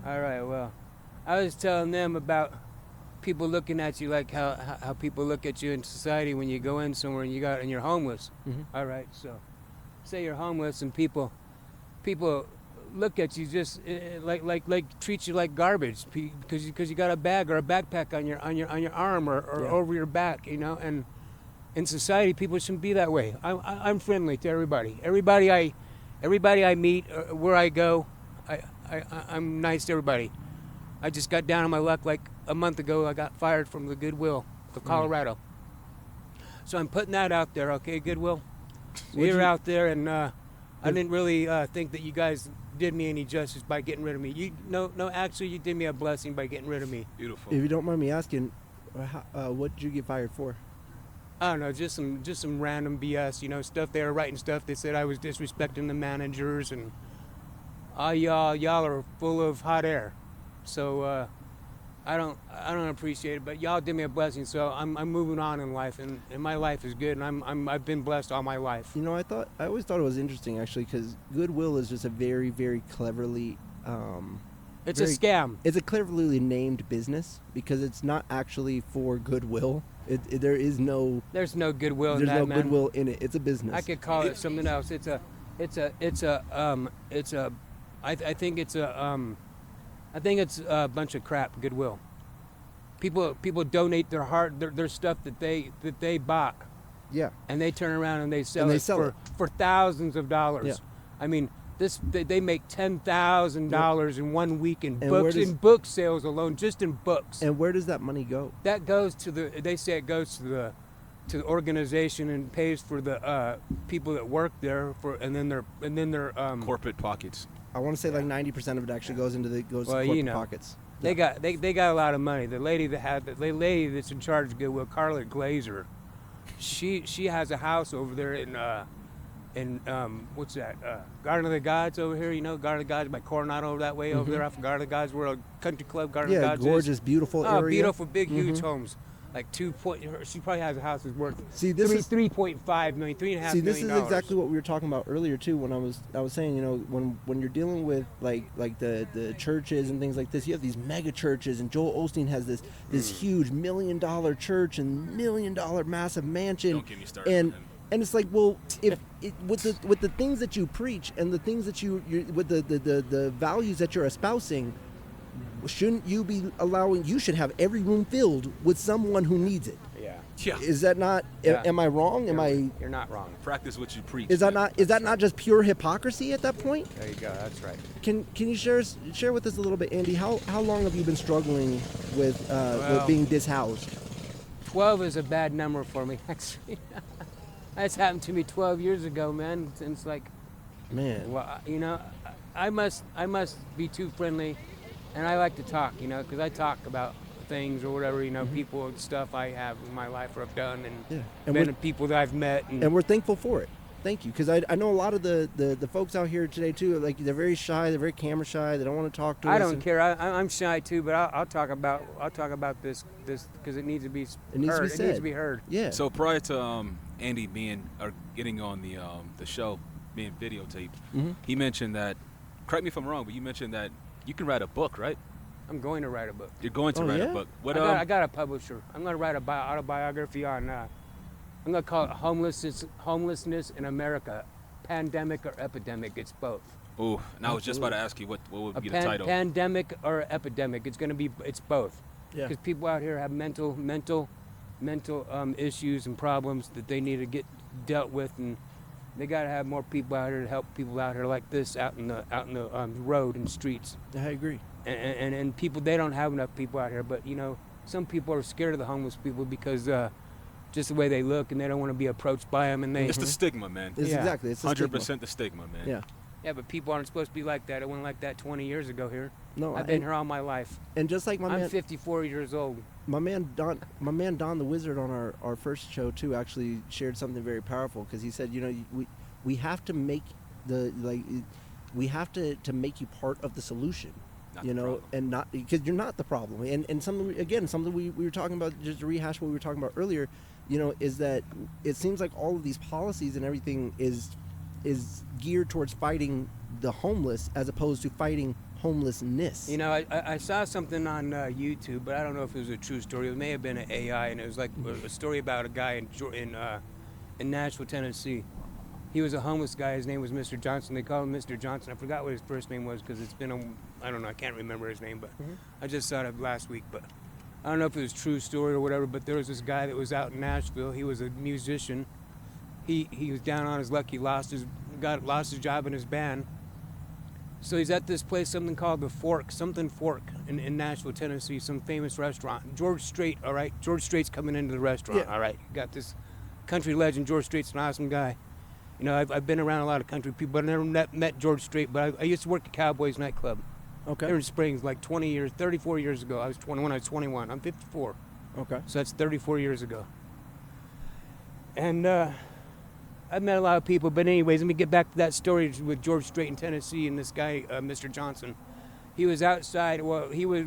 Speaker 5: All right, well, I was telling them about people looking at you like how people look at you in society when you go in somewhere and you're homeless.
Speaker 1: Mhm.
Speaker 5: All right, so say you're homeless and people look at you just like treat you like garbage because you got a bag or a backpack on your arm or
Speaker 1: Yeah.
Speaker 5: over your back, and in society people shouldn't be that way. I'm friendly to everybody. Everybody I meet, where I go, I'm nice to everybody. I just got down on my luck like a month ago. I got fired from the Goodwill of Colorado. So I'm putting that out there, okay, Goodwill? You're out there, and I didn't really think that you guys did me any justice by getting rid of me. Actually, you did me a blessing by getting rid of me.
Speaker 2: Beautiful.
Speaker 1: If you don't mind me asking, what did you get fired for?
Speaker 5: I don't know, just some random BS, stuff. They were writing stuff. They said I was disrespecting the managers, and y'all are full of hot air. So I don't appreciate it. But y'all did me a blessing, so I'm moving on in life, and my life is good, and I've been blessed all my life.
Speaker 1: You know, I always thought it was interesting actually, because Goodwill is just a very, very cleverly.
Speaker 5: It's a scam.
Speaker 1: It's a cleverly named business because it's not actually for goodwill. There's no
Speaker 5: Goodwill in that, man.
Speaker 1: goodwill in it. It's a business.
Speaker 5: I could call it something else. I think it's a bunch of crap. Goodwill. People donate their heart, their stuff that they bought,
Speaker 1: Yeah.
Speaker 5: and they turn around and they sell
Speaker 1: sell
Speaker 5: it for thousands of dollars.
Speaker 1: Yeah.
Speaker 5: I mean, they make $10,000 in 1 week in
Speaker 1: And where
Speaker 5: books,
Speaker 1: does-
Speaker 5: in book sales alone, just in books.
Speaker 1: And where does that money go?
Speaker 5: That goes to they say it goes to the organization and pays for the people that work there and then their
Speaker 2: Corporate pockets.
Speaker 1: I want to say like 90% of it actually goes to
Speaker 5: Well,
Speaker 1: corporate pockets.
Speaker 5: They got a lot of money. The lady that's in charge of Goodwill, Carla Glazer, she has a house over there in what's that? Garden of the Gods over here. Garden of the Gods by Coronado over that way over there off of Garden of the Gods, where a country club Garden of the
Speaker 1: Yeah,
Speaker 5: Gods
Speaker 1: gorgeous,
Speaker 5: is.
Speaker 1: beautiful
Speaker 5: Oh,
Speaker 1: area.
Speaker 5: beautiful, big, huge homes. like 2 point. She probably has a house that's worth
Speaker 1: See, this is
Speaker 5: 3.5 million, $3.5
Speaker 1: See, this
Speaker 5: million.
Speaker 1: is exactly what we were talking about earlier too. When I was saying, you know, when you're dealing with like the churches and things like this, you have these mega churches, and Joel Osteen has this huge $1 million church and $1 million massive mansion.
Speaker 2: Don't get me started.
Speaker 1: And it's like, well, if with the things that you preach and the things that you with the values that you're espousing, shouldn't you be allowing? You should have every room filled with someone who needs it.
Speaker 2: Yeah.
Speaker 1: Is that not?
Speaker 5: Yeah.
Speaker 1: Am I wrong?
Speaker 5: You're not wrong.
Speaker 2: Practice what you preach.
Speaker 1: Is that
Speaker 2: man.
Speaker 1: not just pure hypocrisy at that point?
Speaker 5: There you go. That's right.
Speaker 1: Can you share with us a little bit, Andy? How long have you been struggling with being dishoused?
Speaker 5: 12 is a bad number for me, actually. That's happened to me 12 years ago, man. And it's like,
Speaker 1: Man,
Speaker 5: well, you know, I must be too friendly, and I like to talk, you know, because I talk about things or whatever, you know, people and stuff I have in my life or have done, and
Speaker 1: and
Speaker 5: people that I've met.
Speaker 1: and we're thankful for it. Thank you, because I know a lot of the folks out here today too. Like they're very shy, they're very camera shy. They don't want to talk to us.
Speaker 5: I don't care. I'm shy too, but I'll talk about this because it needs to be heard.
Speaker 1: It needs to be
Speaker 5: It
Speaker 1: said.
Speaker 5: needs to be heard.
Speaker 1: Yeah.
Speaker 2: So prior to Andy getting on the show, being videotaped, he mentioned that. Correct me if I'm wrong, but you mentioned that you can write a book, right?
Speaker 5: I'm going to write a book.
Speaker 2: You're going to write a book. What?
Speaker 5: I got a publisher. I'm going to write a autobiography on. I'm going to call it homelessness in America, pandemic or epidemic. It's both.
Speaker 2: Oh, and I was just about to ask you what would be the title.
Speaker 5: Pandemic or epidemic. It's both.
Speaker 1: Yeah.
Speaker 5: Because people out here have mental issues and problems that they need to get dealt with, and they got to have more people out here to help people out here like this out in the road and streets.
Speaker 1: I agree.
Speaker 5: And people, they don't have enough people out here, but you know, some people are scared of the homeless people because just the way they look, and they don't want to be approached by them, and they.
Speaker 2: It's the stigma, man.
Speaker 1: It's
Speaker 5: Yeah.
Speaker 1: exactly. It's the
Speaker 2: 100%
Speaker 1: stigma.
Speaker 2: the stigma, man.
Speaker 1: Yeah.
Speaker 5: Yeah, but people aren't supposed to be like that. It wasn't like that 20 years ago here.
Speaker 1: No,
Speaker 5: I've been here all my life.
Speaker 1: And just like
Speaker 5: I'm 54 years old.
Speaker 1: my man Don the Wizard on our first show too actually shared something very powerful, because he said, you know, we have to make we have to make you part of the solution.
Speaker 2: Not
Speaker 1: you
Speaker 2: the
Speaker 1: know,
Speaker 2: problem.
Speaker 1: and not because you're not the problem. And something we were talking about, just to rehash what we were talking about earlier, you know, is that it seems like all of these policies and everything is geared towards fighting the homeless as opposed to fighting homelessness.
Speaker 5: You know, I saw something on YouTube, but I don't know if it was a true story. It may have been an AI, and it was like a story about a guy in Nashville, Tennessee. He was a homeless guy. His name was Mr. Johnson. They called him Mr. Johnson. I forgot what his first name was because it's been I don't know. I can't remember his name, but I just saw it last week. But I don't know if it was a true story or whatever. But there was this guy that was out in Nashville. He was a musician. He was down on his luck. He lost his job in his band. So he's at this place, something called the Fork in Nashville, Tennessee, some famous restaurant. George Strait, all right? George Strait's coming into the restaurant,
Speaker 1: Yeah.
Speaker 5: all right? Got this country legend. George Strait's an awesome guy. You know, I've been around a lot of country people, but I never met George Strait. But I used to work at Cowboys nightclub.
Speaker 1: Okay.
Speaker 5: There in Springs, like 34 years ago. I was 20 when I was 21. I'm 54.
Speaker 1: Okay.
Speaker 5: So that's 34 years ago. And I've met a lot of people, but anyways, let me get back to that story with George Strait in Tennessee and this guy, Mr. Johnson. He was outside. Well, he was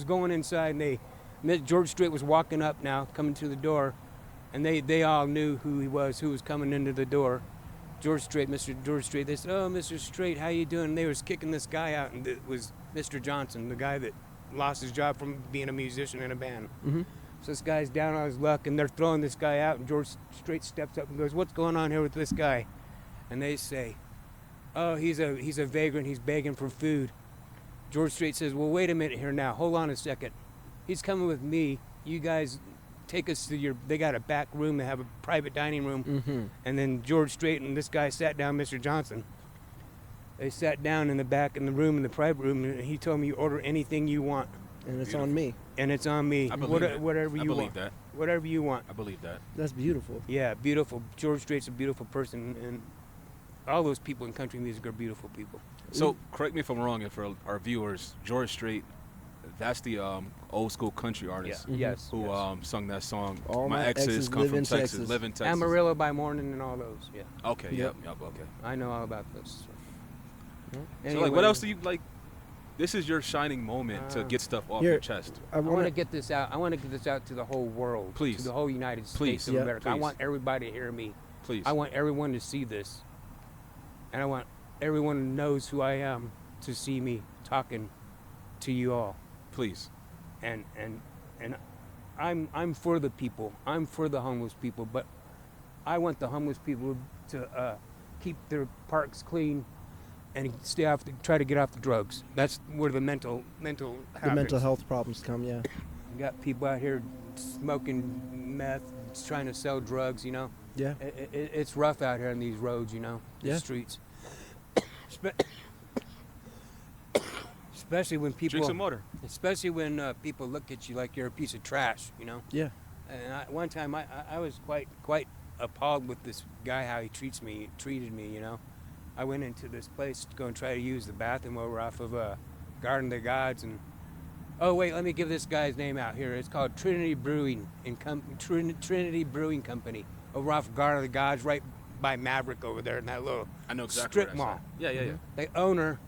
Speaker 5: going inside, and George Strait was walking up now, coming to the door, and they all knew who he was, who was coming into the door. Mr. George Strait. They said, "Oh, Mr. Strait, how you doing?" And they was kicking this guy out, and it was Mr. Johnson, the guy that lost his job from being a musician in a band.
Speaker 1: Mm-hmm.
Speaker 5: So this guy's down on his luck, and they're throwing this guy out, and George Strait steps up and goes, "What's going on here with this guy?" And they say, "Oh, he's a vagrant. He's begging for food." George Strait says, "Well, wait a minute here now. Hold on a second. He's coming with me. You guys take us to they got a back room. They have a private dining room."
Speaker 1: Mm-hmm.
Speaker 5: And then George Strait and this guy sat down, Mr. Johnson. They sat down in the back in the room, in the private room, and he told me, "You order anything you want,
Speaker 1: And it's
Speaker 2: Beautiful.
Speaker 1: on me.
Speaker 5: and it's on me.
Speaker 2: I believe it.
Speaker 5: Whatever
Speaker 2: I
Speaker 5: you
Speaker 2: believe
Speaker 5: want.
Speaker 2: that.
Speaker 5: Whatever you want."
Speaker 2: I believe that.
Speaker 1: That's beautiful.
Speaker 5: Yeah, beautiful. George Strait's a beautiful person, and all those people in country music are beautiful people.
Speaker 2: So correct me if I'm wrong, and for our viewers, George Strait, that's the old school country artist
Speaker 5: Yes.
Speaker 2: who
Speaker 5: yes.
Speaker 2: sung that song.
Speaker 1: All
Speaker 2: My
Speaker 1: my
Speaker 2: exes
Speaker 1: exes
Speaker 2: come
Speaker 1: live
Speaker 2: from
Speaker 1: in
Speaker 2: Texas,
Speaker 1: Texas.
Speaker 2: live in Texas.
Speaker 5: Amarillo by morning and all those. Yeah,
Speaker 2: Okay,
Speaker 1: Yep.
Speaker 2: yep, okay.
Speaker 5: I know all about this.
Speaker 2: So like, what else do you like? This is your shining moment to get stuff off
Speaker 1: Here,
Speaker 2: your chest.
Speaker 1: I
Speaker 5: I want to
Speaker 1: want
Speaker 5: get this out. I want to get this out to the whole world.
Speaker 2: Please.
Speaker 5: To the whole United
Speaker 2: Please.
Speaker 5: States of
Speaker 1: Yeah,
Speaker 5: America. I
Speaker 2: please.
Speaker 5: want everybody to hear me.
Speaker 2: Please.
Speaker 5: I want everyone to see this. And I want everyone who knows who I am to see me talking to you all.
Speaker 2: Please.
Speaker 5: And I'm for the people. I'm for the homeless people, but I want the homeless people to keep their parks clean and try to get off the drugs. That's where the mental
Speaker 1: the mental health problems come. Yeah.
Speaker 5: You got people out here smoking meth, trying to sell drugs. You know,
Speaker 1: Yeah.
Speaker 5: it's rough out here on these roads. You know, the
Speaker 1: Yeah.
Speaker 5: streets. Especially when people.
Speaker 2: Drink some water.
Speaker 5: Especially when people look at you like you're a piece of trash. You know.
Speaker 1: Yeah.
Speaker 5: And one time I was quite appalled with this guy, how he treated me, you know. I went into this place to go and try to use the bathroom over off of Garden of the Gods, and oh wait, let me give this guy's name out here. It's called Trinity Brewing Trinity Brewing Company over off Garden of the Gods, right by Maverick over there in that little
Speaker 2: I know exactly
Speaker 5: strip
Speaker 2: what
Speaker 5: mall.
Speaker 2: Yeah, yeah, yeah.
Speaker 5: The owner,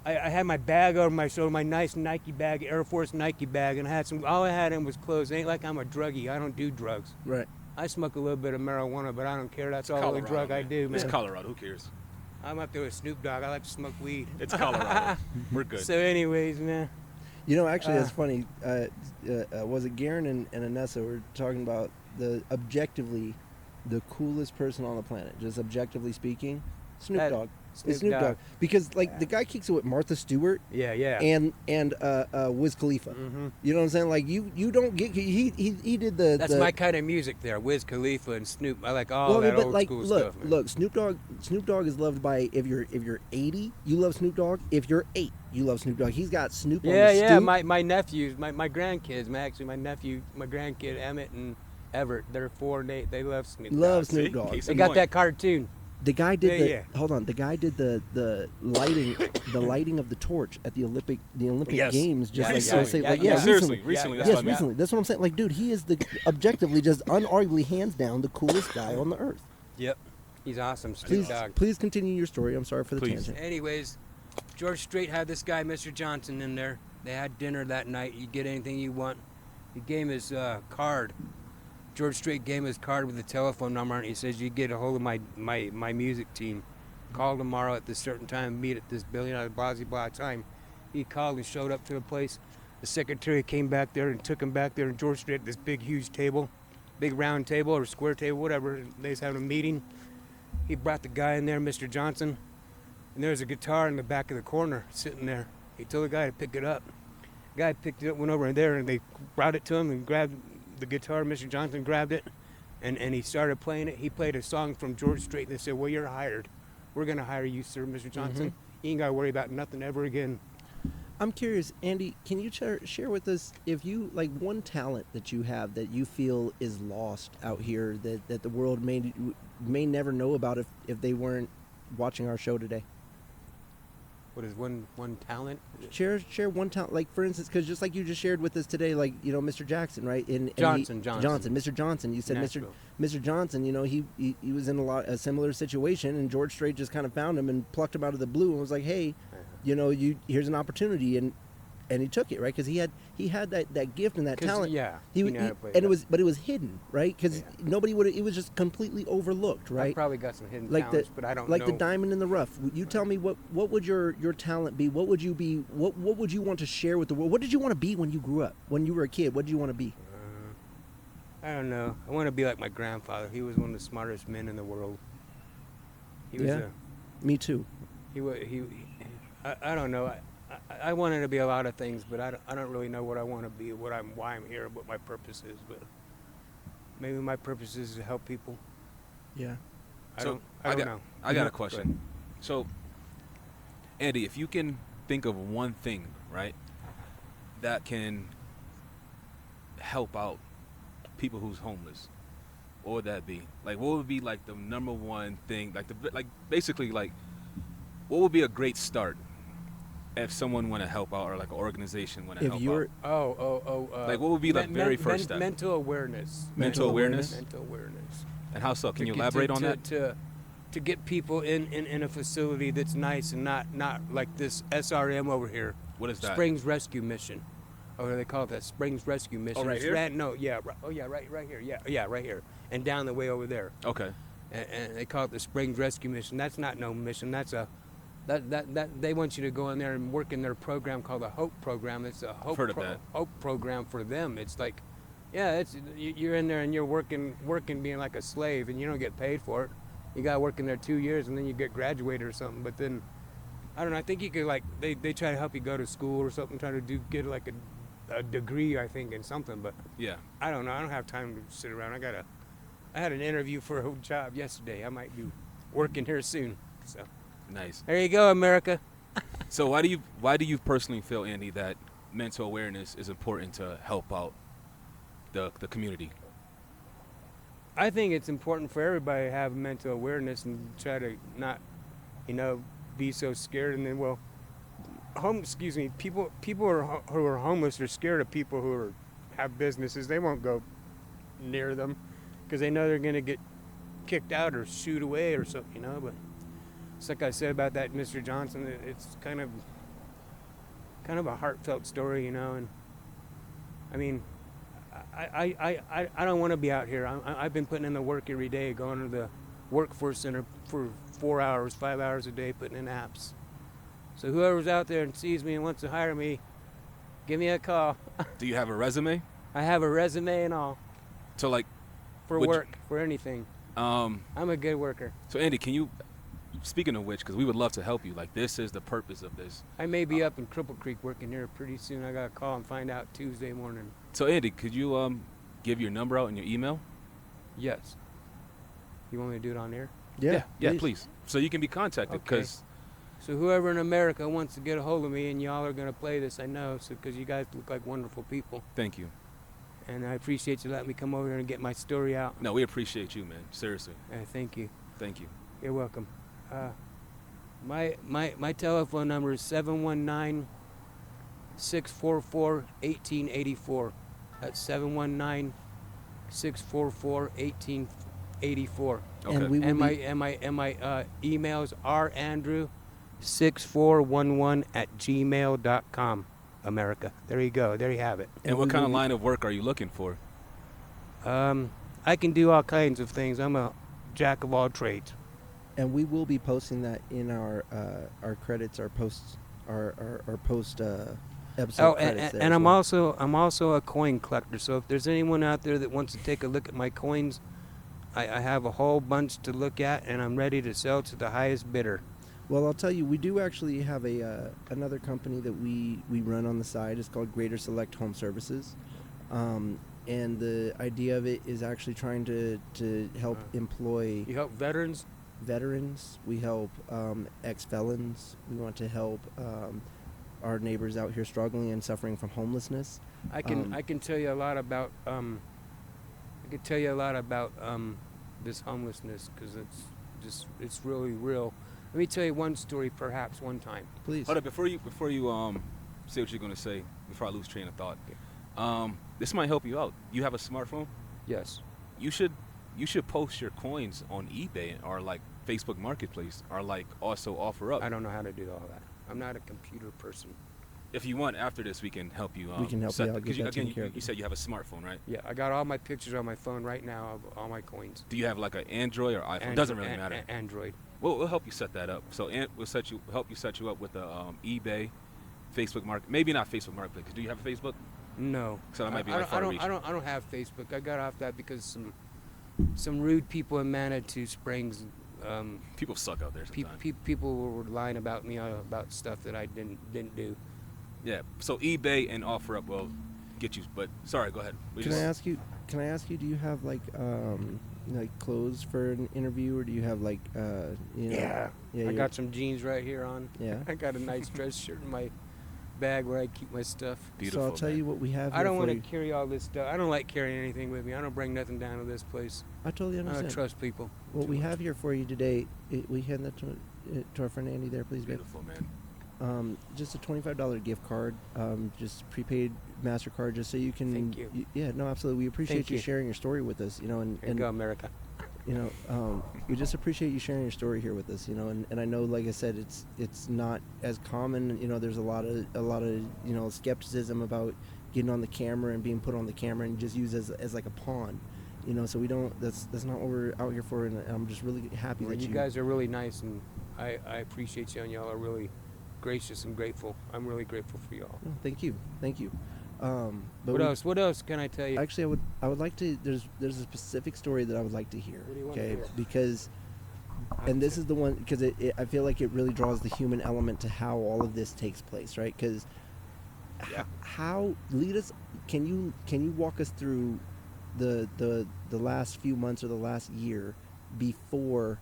Speaker 5: I had my bag over my shoulder, my nice Nike bag, Air Force Nike bag, and all I had in was clothes. It ain't like I'm a druggie. I don't do drugs.
Speaker 1: Right.
Speaker 5: I smoke a little bit of marijuana, but I don't care. That's all the
Speaker 2: Colorado,
Speaker 5: drug I
Speaker 2: man.
Speaker 5: do, man.
Speaker 2: It's Colorado. Who cares?
Speaker 5: I'm up there with Snoop Dogg. I like to smoke weed.
Speaker 2: It's Colorado. We're good.
Speaker 5: So, anyways, man.
Speaker 1: You know, actually, that's funny. Was it Garen and Anessa were talking about objectively the coolest person on the planet, just objectively speaking, Snoop Dogg. It's Snoop Dogg. Because the guy kicks it with Martha Stewart
Speaker 5: Yeah, yeah.
Speaker 1: and Wiz Khalifa.
Speaker 5: Mhm.
Speaker 1: You know what I'm saying? Like you don't get he did the
Speaker 5: That's my kind of music there. Wiz Khalifa and Snoop. I like all
Speaker 1: well,
Speaker 5: that
Speaker 1: but
Speaker 5: old
Speaker 1: like
Speaker 5: school
Speaker 1: look,
Speaker 5: stuff, man.
Speaker 1: look, Snoop Dogg is loved by if you're 80, you love Snoop Dogg. If you're 8, you love Snoop Dogg. He's got Snoop on
Speaker 5: Yeah,
Speaker 1: the
Speaker 5: yeah.
Speaker 1: stoop.
Speaker 5: My nephews, my grandkids, my nephew, my grandkid Emmett and Everett. They're 4 and 8. They love Snoop Dogg.
Speaker 1: Love
Speaker 2: See?
Speaker 1: Snoop Dogg.
Speaker 2: Case
Speaker 5: They
Speaker 2: in
Speaker 5: got
Speaker 2: point.
Speaker 5: that cartoon.
Speaker 1: The guy did
Speaker 5: Yeah, yeah.
Speaker 1: hold on. The guy did the lighting of the torch at the Olympic
Speaker 5: Yes.
Speaker 1: Games just
Speaker 5: Yeah,
Speaker 1: like
Speaker 5: yeah,
Speaker 1: so say
Speaker 5: yeah,
Speaker 1: like
Speaker 5: yeah.
Speaker 1: yeah,
Speaker 2: Seriously,
Speaker 1: recently.
Speaker 2: recently.
Speaker 5: Yeah,
Speaker 2: That's
Speaker 1: Yes,
Speaker 2: what I mean.
Speaker 1: recently. That's what I'm saying. Like, dude, he is the objectively just unarguably hands down the coolest guy on the earth.
Speaker 5: Yep. He's awesome, Snoop
Speaker 1: Please,
Speaker 5: Dogg.
Speaker 1: please continue your story. I'm sorry for the
Speaker 2: Please.
Speaker 1: tangent.
Speaker 5: Anyways, George Strait had this guy, Mr. Johnson, in there. They had dinner that night. You get anything you want. He gave him his card. George Strait gave him his card with a telephone number, and he says, "You get a hold of my music team. Call tomorrow at this certain time. Meet at this building at blah blah time." He called and showed up to the place. The secretary came back there and took him back there, and George Strait at this big, huge table, big round table or square table, whatever. They was having a meeting. He brought the guy in there, Mr. Johnson, and there's a guitar in the back of the corner sitting there. He told the guy to pick it up. The guy picked it up, went over there, and they brought it to him and grabbed the guitar. Mr. Johnson grabbed it, and he started playing it. He played a song from George Strait, and they said, "Well, you're hired. We're going to hire you, sir, Mr. Johnson. You ain't got to worry about nothing ever again."
Speaker 1: I'm curious, Andy, can you share with us if you like one talent that you have that you feel is lost out here that the world may never know about if they weren't watching our show today?
Speaker 5: What is one talent?
Speaker 1: Share one talent, like for instance, because just like you just shared with us today, like Mr. Jackson, right?
Speaker 5: Johnson.
Speaker 1: Mr. Johnson. You said Mr. Johnson. He was in a similar situation, and George Strait just kind of found him and plucked him out of the blue and was like, hey, here's an opportunity, and he took it, right? Because he had that gift and that talent.
Speaker 5: Yeah,
Speaker 1: he
Speaker 5: knew how to play
Speaker 1: and
Speaker 5: it.
Speaker 1: it was hidden, right? Because nobody would. It was just completely overlooked,
Speaker 5: I
Speaker 1: right?
Speaker 5: probably got some hidden
Speaker 1: Like
Speaker 5: talents, but I don't
Speaker 1: like
Speaker 5: know.
Speaker 1: the diamond in the rough. You tell me what would your talent be? What would you be? What would you want to share with the world? What did you want to be when you grew up? When you were a kid, what did you want to be?
Speaker 5: I don't know. I want to be like my grandfather. He was one of the smartest men in the world. He was
Speaker 1: Yeah. Me too.
Speaker 5: I don't know. I wanted to be a lot of things, but I don't really know what I want to be, why I'm here, what my purpose is. But maybe my purpose is to help people.
Speaker 1: Yeah.
Speaker 5: I don't know.
Speaker 2: I got a question. So, Andy, if you can think of one thing, right, that can help out people who's homeless, what would that be? Like, what would be like the number one thing? Basically, what would be a great start if someone want to help out, or like an organization want to help out? Like, what would be the very first step?
Speaker 5: Mental awareness.
Speaker 2: Mental awareness.
Speaker 5: Mental awareness.
Speaker 2: And how so? Can you
Speaker 5: To get-
Speaker 2: elaborate on that?
Speaker 5: To get people in a facility that's nice and not like this SRM over here.
Speaker 2: What is that?
Speaker 5: Springs Rescue Mission. Or they call it the Springs Rescue Mission.
Speaker 2: right
Speaker 5: It's
Speaker 2: here?
Speaker 5: No, yeah, right here. Yeah, right here. And down the way over there.
Speaker 2: Okay.
Speaker 5: And they call it the Springs Rescue Mission. That's not no mission. That's a that they want you to go in there and work in their program called the H.O.T program. It's a
Speaker 2: heard of that.
Speaker 5: H.O.T program for them. It's like, yeah, you're in there and you're working being like a slave, and you don't get paid for it. You got to work in there 2 years and then you get graduated or something. But then, I don't know. I think you could, like, they try to help you go to school or something, try to get like a degree, I think, in something. But
Speaker 2: Yeah.
Speaker 5: I don't know. I don't have time to sit around. I had an interview for a job yesterday. I might be working here soon. So
Speaker 2: Nice.
Speaker 5: there you go, America.
Speaker 2: So why do you personally feel, Andy, that mental awareness is important to help out the community?
Speaker 5: I think it's important for everybody to have mental awareness and try to not, be so scared. And then, people who are homeless are scared of people who have businesses. They won't go near them because they know they're going to get kicked out or shooed away or something, But it's like I said about that Mr. Johnson. It's kind of a heartfelt story, And I mean, I don't want to be out here. I've been putting in the work every day, going to the workforce center for 4 hours, 5 hours a day, putting in apps. So whoever's out there and sees me and wants to hire me, give me a call.
Speaker 2: Do you have a resume?
Speaker 5: I have a resume and all
Speaker 2: So like,
Speaker 5: for
Speaker 2: Would you-
Speaker 5: work, for anything. I'm a good worker.
Speaker 2: so Andy, can you, speaking of which, because we would love to help you, like this is the purpose of this.
Speaker 5: I may be up in Cripple Creek working here pretty soon. I got to call and find out Tuesday morning.
Speaker 2: So Andy, could you give your number out and your email?
Speaker 5: Yes. You want me to do it on air?
Speaker 2: Yeah, please. So you can be contacted,
Speaker 5: Okay.
Speaker 2: because
Speaker 5: So whoever in America wants to get a hold of me, and y'all are going to play this, I know, because you guys look like wonderful people.
Speaker 2: thank you.
Speaker 5: And I appreciate you letting me come over here and get my story out.
Speaker 2: No, we appreciate you, man. Seriously,
Speaker 5: Thank you.
Speaker 2: thank you.
Speaker 5: You're welcome. My telephone number is 719-644-1884. That's 719-644-1884.
Speaker 2: Okay.
Speaker 1: And we will
Speaker 5: And
Speaker 1: be,
Speaker 5: my emails are andrew6411@gmail.com. America. There you go. There you have it.
Speaker 2: And what
Speaker 1: we
Speaker 2: kind
Speaker 1: will
Speaker 2: of
Speaker 1: be-
Speaker 2: line of work are you looking for?
Speaker 5: I can do all kinds of things. I'm a jack of all trades.
Speaker 1: and we will be posting that in our credits, our posts, our post episode credits. there
Speaker 5: and
Speaker 1: as
Speaker 5: I'm
Speaker 1: well.
Speaker 5: also a coin collector. So if there's anyone out there that wants to take a look at my coins, I have a whole bunch to look at, and I'm ready to sell to the highest bidder.
Speaker 1: Well, I'll tell you, we do actually have another company that we run on the side. It's called Greater Select Home Services, and the idea of it is actually trying to help employ
Speaker 5: You help veterans?
Speaker 1: veterans. We help ex-felons. We want to help our neighbors out here struggling and suffering from homelessness.
Speaker 5: I can tell you a lot about this homelessness, because it's really real. Let me tell you one story, perhaps one time.
Speaker 1: Please.
Speaker 2: Hold up, before you say what you're gonna say, before I lose train of thought. This might help you out. You have a smartphone?
Speaker 5: Yes.
Speaker 2: You should post your coins on eBay or like Facebook Marketplace, or like also offer up.
Speaker 5: I don't know how to do all that. I'm not a computer person.
Speaker 2: If you want, after this, we can help you.
Speaker 1: We can help you out,
Speaker 2: Because
Speaker 1: get that taken care of.
Speaker 2: you said you have a smartphone, right?
Speaker 5: Yeah, I got all my pictures on my phone right now of all my coins.
Speaker 2: Do you have like an Android or iPhone? Doesn't really matter.
Speaker 5: Android.
Speaker 2: We'll help you set that up. So we'll help you set you up with the eBay, Facebook Market. Maybe not Facebook Marketplace. Do you have a Facebook?
Speaker 5: No.
Speaker 2: So that might be
Speaker 5: I
Speaker 2: like far reach.
Speaker 5: don't have Facebook. I got off that because some rude people in Manitou Springs.
Speaker 2: People suck out there sometimes.
Speaker 5: People were lying about me about stuff that I didn't do.
Speaker 2: Yeah. So eBay and offer up will get you. But sorry, go ahead.
Speaker 1: Can I ask you? Do you have like clothes for an interview, or do you have like
Speaker 5: I got some jeans right here on.
Speaker 1: Yeah.
Speaker 5: I got a nice dress shirt in my bag where I keep my stuff.
Speaker 2: Beautiful.
Speaker 1: So I'll tell
Speaker 2: man.
Speaker 1: you what we have.
Speaker 5: I
Speaker 1: here
Speaker 5: don't
Speaker 1: for
Speaker 5: want to
Speaker 1: you.
Speaker 5: carry all this stuff. I don't like carrying anything with me. I don't bring nothing down to this place.
Speaker 1: I totally
Speaker 5: I don't
Speaker 1: understand.
Speaker 5: trust people.
Speaker 1: What
Speaker 5: too
Speaker 1: we
Speaker 5: much.
Speaker 1: have here for you today, we hand that to our friend Andy there, please, babe.
Speaker 2: Beautiful, man.
Speaker 1: Just a $25 gift card, just prepaid MasterCard, just so you can.
Speaker 5: Thank you.
Speaker 1: Yeah, no, absolutely. We appreciate
Speaker 5: Thank
Speaker 1: you
Speaker 5: you.
Speaker 1: sharing your story with us. And
Speaker 5: Here you go, America.
Speaker 1: We just appreciate you sharing your story here with us, and I know, like I said, it's not as common. There's a lot of skepticism about getting on the camera and being put on the camera and just used as like a pawn, so we don't, that's not what we're out here for, and I'm just really happy
Speaker 5: Well,
Speaker 1: that
Speaker 5: you guys are really nice, and I appreciate you, and y'all are really gracious and grateful. I'm really grateful for y'all.
Speaker 1: Oh, thank you. But
Speaker 5: What else can I tell you?
Speaker 1: Actually, I would like to. There's a specific story that I would like to hear.
Speaker 5: What do you want to
Speaker 1: Okay,
Speaker 5: hear?
Speaker 1: because, and this is the one, because I feel like it really draws the human element to how all of this takes place, right? Because how lead us? Can you walk us through the last few months or the last year before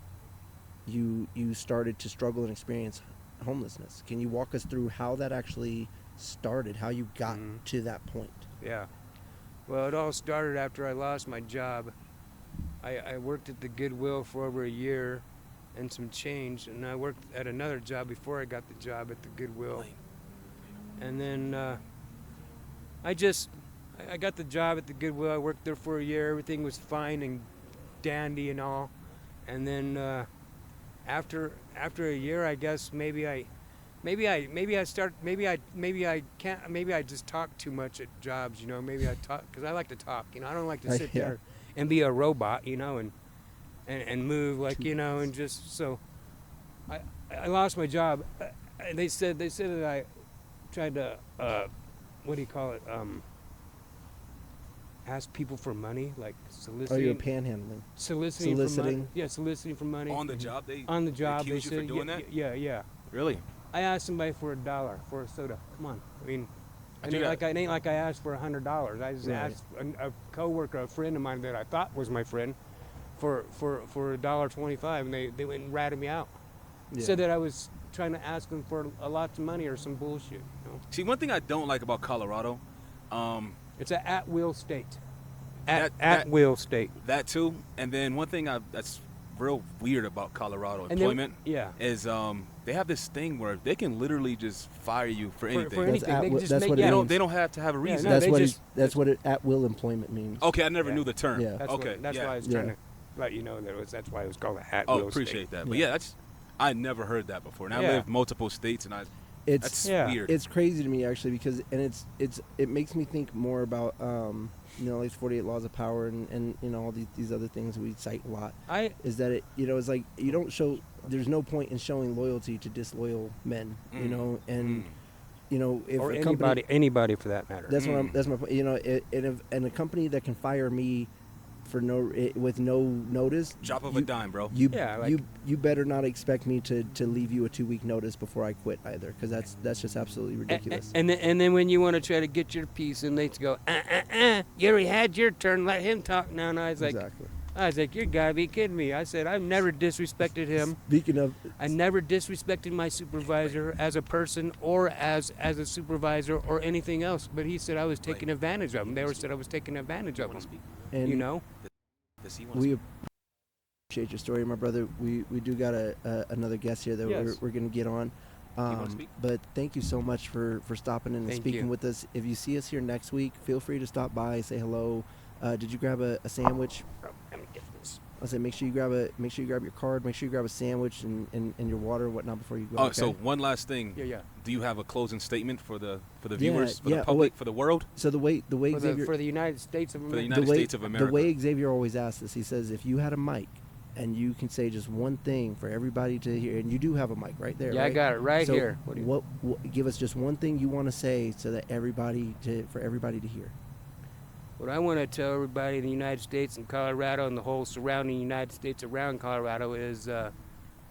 Speaker 1: you started to struggle and experience homelessness? Can you walk us through how that actually started, how you got to that point?
Speaker 5: Yeah. Well, it all started after I lost my job. I worked at the Goodwill for over a year and some change, and I worked at another job before I got the job at the Goodwill. And then I got the job at the Goodwill. I worked there for a year. Everything was fine and dandy and all. And then after a year, I guess maybe I just talk too much at jobs, maybe I talk because I like to talk, I don't like to sit there and be a robot, and move like, and just, so I lost my job. And they said that I tried to, what do you call it? Ask people for money, like soliciting.
Speaker 1: Oh, you're panhandling.
Speaker 5: Soliciting for money. Yeah, soliciting for money.
Speaker 2: On the job, they
Speaker 5: They
Speaker 2: accuse you for
Speaker 5: said,
Speaker 2: doing that?
Speaker 5: Yeah.
Speaker 2: Really?
Speaker 5: I asked somebody for $1 for a soda. Come on. I mean,
Speaker 2: I
Speaker 5: it
Speaker 2: do
Speaker 5: ain't
Speaker 2: that.
Speaker 5: like I asked for $100. I just
Speaker 1: Right.
Speaker 5: asked a coworker, a friend of mine that I thought was my friend, for $1.25, and they went and ratted me out.
Speaker 1: Yeah.
Speaker 5: Said that I was trying to ask them for a lot of money or some bullshit.
Speaker 2: See, one thing I don't like about Colorado,
Speaker 5: It's an at-will state.
Speaker 2: That-
Speaker 5: At-will state.
Speaker 2: that too, and then one thing that's real weird about Colorado
Speaker 5: And then-
Speaker 2: employment
Speaker 5: yeah.
Speaker 2: is they have this thing where they can literally just fire you for anything.
Speaker 5: For anything. They
Speaker 1: at-will-
Speaker 5: just
Speaker 1: that's
Speaker 5: make
Speaker 1: what
Speaker 5: you
Speaker 1: it
Speaker 5: out.
Speaker 1: means.
Speaker 2: They don't have to have a reason.
Speaker 5: no,
Speaker 1: that's
Speaker 5: they
Speaker 1: what
Speaker 5: just-
Speaker 1: that's what at-will employment means.
Speaker 2: Okay, I never
Speaker 5: Yeah.
Speaker 2: knew the term.
Speaker 1: Yeah.
Speaker 2: Okay,
Speaker 5: That's
Speaker 2: yeah.
Speaker 5: why I was
Speaker 1: Yeah.
Speaker 5: trying to let you know that's why it was called an at-will
Speaker 2: Oh, appreciate
Speaker 5: state.
Speaker 2: that. But
Speaker 1: Yeah.
Speaker 2: yeah, I never heard that before. And I
Speaker 5: Yeah.
Speaker 2: lived multiple states, and
Speaker 1: It's
Speaker 2: that's
Speaker 5: Yeah.
Speaker 2: weird.
Speaker 1: it's crazy to me actually, because it makes me think more about like 48 laws of power and all these other things we cite a lot. Is that it's like you don't show, there's no point in showing loyalty to disloyal men, and if
Speaker 5: or
Speaker 1: a company,
Speaker 5: anybody for that matter.
Speaker 1: that's my point, and a company that can fire me for with no notice,
Speaker 2: Drop of a dime, bro.
Speaker 1: you better not expect me to leave you a 2-week notice before I quit either, because that's just absolutely ridiculous.
Speaker 5: And then when you want to try to get your piece, and they go, you already had your turn. Let him talk. No, I was like,
Speaker 1: Exactly.
Speaker 5: you gotta be kidding me. I said, I've never disrespected him.
Speaker 1: Speaking of,
Speaker 5: I never disrespected my supervisor as a person or as a supervisor or anything else. But he said I was taking advantage of him. They said I was taking advantage of him.
Speaker 1: and
Speaker 2: Does he wanna
Speaker 1: we
Speaker 2: speak?
Speaker 1: appreciate your story, my brother. We do got another guest here that
Speaker 5: Yes.
Speaker 1: we're going to get on.
Speaker 2: wanna speak?
Speaker 1: But thank you so much for stopping in and
Speaker 5: Thank
Speaker 1: speaking
Speaker 5: you.
Speaker 1: with us. If you see us here next week, feel free to stop by, say hello. Did you grab a sandwich?
Speaker 5: Let me get this.
Speaker 1: I said make sure you grab your card, make sure you grab a sandwich and your water and whatnot before you go.
Speaker 2: Oh,
Speaker 1: okay?
Speaker 2: so one last thing.
Speaker 5: Yeah.
Speaker 2: Do you have a closing statement for the
Speaker 1: Yeah,
Speaker 2: viewers, for
Speaker 1: yeah.
Speaker 2: the
Speaker 1: Oh,
Speaker 2: public,
Speaker 1: wait.
Speaker 2: for the world?
Speaker 1: So the way Xavier
Speaker 5: For the United States of
Speaker 2: For the
Speaker 5: America.
Speaker 2: United States of America.
Speaker 1: The way Xavier always asks this, he says, if you had a mic and you can say just one thing for everybody to hear, and you do have a mic right there.
Speaker 5: Yeah, I
Speaker 1: right?
Speaker 5: got it right
Speaker 1: So
Speaker 5: here.
Speaker 1: What give us just one thing you want to say so that for everybody to hear.
Speaker 5: What I want to tell everybody in the United States and Colorado and the whole surrounding United States around Colorado is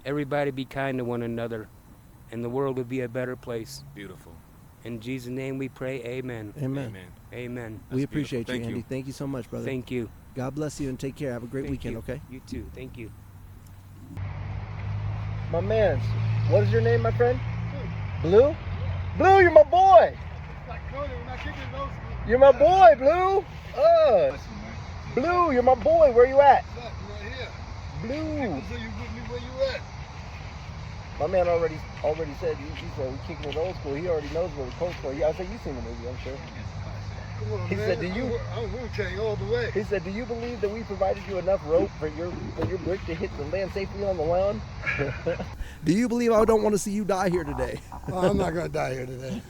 Speaker 5: everybody be kind to one another, and the world will be a better place.
Speaker 2: Beautiful.
Speaker 5: In Jesus' name we pray, amen.
Speaker 1: Amen.
Speaker 2: Amen.
Speaker 5: Amen.
Speaker 1: We
Speaker 2: That's
Speaker 1: appreciate
Speaker 2: beautiful.
Speaker 1: you,
Speaker 2: Thank
Speaker 1: Andy.
Speaker 2: you.
Speaker 1: Thank you so much, brother.
Speaker 5: Thank you.
Speaker 1: God bless you and take care. Have a great
Speaker 5: Thank
Speaker 1: weekend,
Speaker 5: you.
Speaker 1: okay?
Speaker 5: You too. Thank you.
Speaker 1: My man, what is your name, my friend? Blue? Blue, you're my boy. You're my boy, Blue. Blue, you're my boy. Where you at? Blue. My man already said he said we kicking it old school. He already knows what we're close for. Yeah, I think you've seen the movie, I'm sure.
Speaker 6: Come on,
Speaker 1: He
Speaker 6: man.
Speaker 1: said, "Do you?"
Speaker 6: I'm Wu-Tang all the way.
Speaker 1: He said, "Do you believe that we provided you enough rope for your brick to hit the land safely on the lawn?" Do you believe I don't want to see you die here today?
Speaker 6: I'm not going to die here today.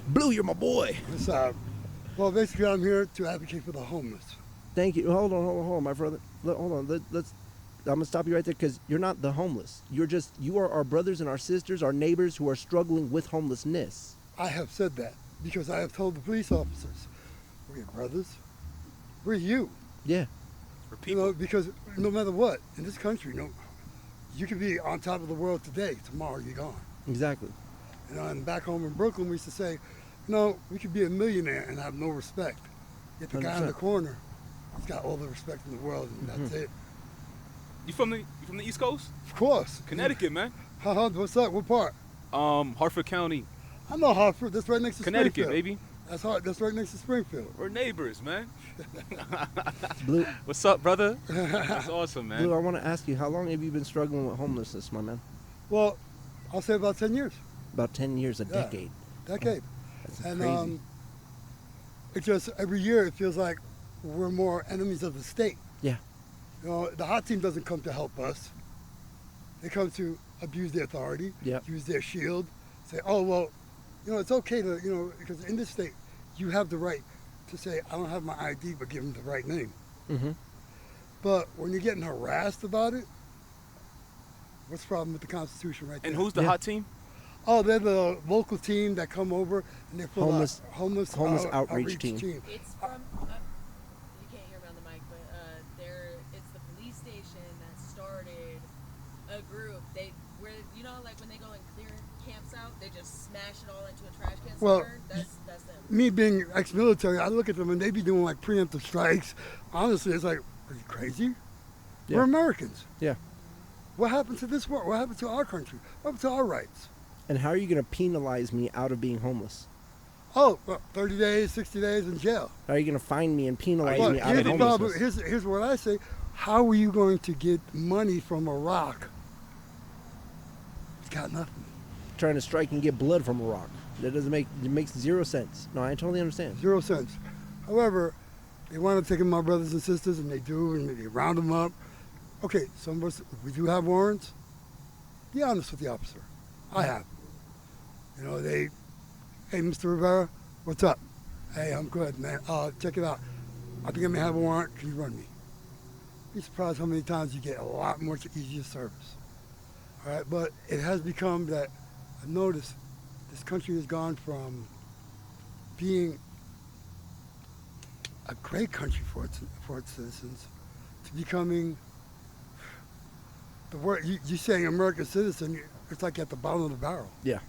Speaker 1: Blue, you're my boy.
Speaker 6: Well, basically, I'm here to advocate for the homeless.
Speaker 1: Thank you. Hold on, my brother. Hold on. Let's. I'm gonna stop you right there because you're not the homeless. You are our brothers and our sisters, our neighbors who are struggling with homelessness.
Speaker 6: I have said that because I have told the police officers, we're your brothers. We're you.
Speaker 1: Yeah.
Speaker 2: For people.
Speaker 6: Because no matter what, in this country, you could be on top of the world today, tomorrow you're gone.
Speaker 1: Exactly.
Speaker 6: And back home in Brooklyn, we used to say, we could be a millionaire and have no respect. Yet the guy in the
Speaker 1: 100%.
Speaker 6: corner, he's got all the respect in the world, and that's it.
Speaker 2: You from the East Coast?
Speaker 6: Of course.
Speaker 2: Connecticut, man.
Speaker 6: What's up? What part?
Speaker 2: Hartford County,
Speaker 6: I know Hartford. That's right next to
Speaker 2: Connecticut,
Speaker 6: Springfield.
Speaker 2: baby.
Speaker 6: That's right next to Springfield.
Speaker 2: We're neighbors, man.
Speaker 1: Blue,
Speaker 2: What's up, brother? That's awesome, man.
Speaker 1: Blue, I want to ask you, how long have you been struggling with homelessness, my man?
Speaker 6: Well, I'll say about 10 years.
Speaker 1: About 10 years, a
Speaker 6: Yeah.
Speaker 1: decade.
Speaker 6: Decade.
Speaker 1: That's
Speaker 6: And
Speaker 1: crazy.
Speaker 6: it just, every year it feels like we're more enemies of the state.
Speaker 1: Yeah.
Speaker 6: The H.O.T team doesn't come to help us. They come to abuse their authority,
Speaker 1: Yep.
Speaker 6: use their shield, say, oh, well, it's okay to, because in this state, you have the right to say, I don't have my ID, but give them the right name.
Speaker 1: Mm-hmm.
Speaker 6: But when you're getting harassed about it, what's the problem with the Constitution right there?
Speaker 2: And who's the
Speaker 1: Yeah.
Speaker 2: hot team?
Speaker 6: Oh, they're the local team that come over and they're for
Speaker 1: Homeless outreach team.
Speaker 4: It's from. You can't hear me on the mic, but it's the police station that started a group. Like when they go and clear camps out, they just smash it all into a trash can.
Speaker 6: Well,
Speaker 4: somewhere. That's them.
Speaker 6: Me being ex-military, I look at them and they be doing like preemptive strikes. Honestly, it's like, are you crazy?
Speaker 1: Yeah.
Speaker 6: We're Americans.
Speaker 1: Yeah.
Speaker 6: What happened to this world? What happened to our country? What happened to our rights?
Speaker 1: And how are you going to penalize me out of being homeless?
Speaker 6: Oh, well, 30 days, 60 days in jail.
Speaker 1: How are you going to find me and penalize
Speaker 6: But
Speaker 1: me out
Speaker 6: here's
Speaker 1: of
Speaker 6: the problem.
Speaker 1: homelessness?
Speaker 6: Here's what I say. How are you going to get money from Iraq? It's got nothing.
Speaker 1: Trying to strike and get blood from a rock. It makes zero sense. No, I totally understand.
Speaker 6: 0 cents. However, they wind up taking my brothers and sisters, and they do, and they round them up. Okay, some of us, we do have warrants. Be honest with the officer. I have. Hey, Mr. Rivera, what's up? Hey, I'm good, man. Check it out. I think I may have a warrant. Can you run me? Be surprised how many times you get a lot more easier service. All right, but it has become that I've noticed this country has gone from being a great country for its citizens to becoming the word you saying American citizen. It's like at the bottom of the barrel.
Speaker 1: Yeah.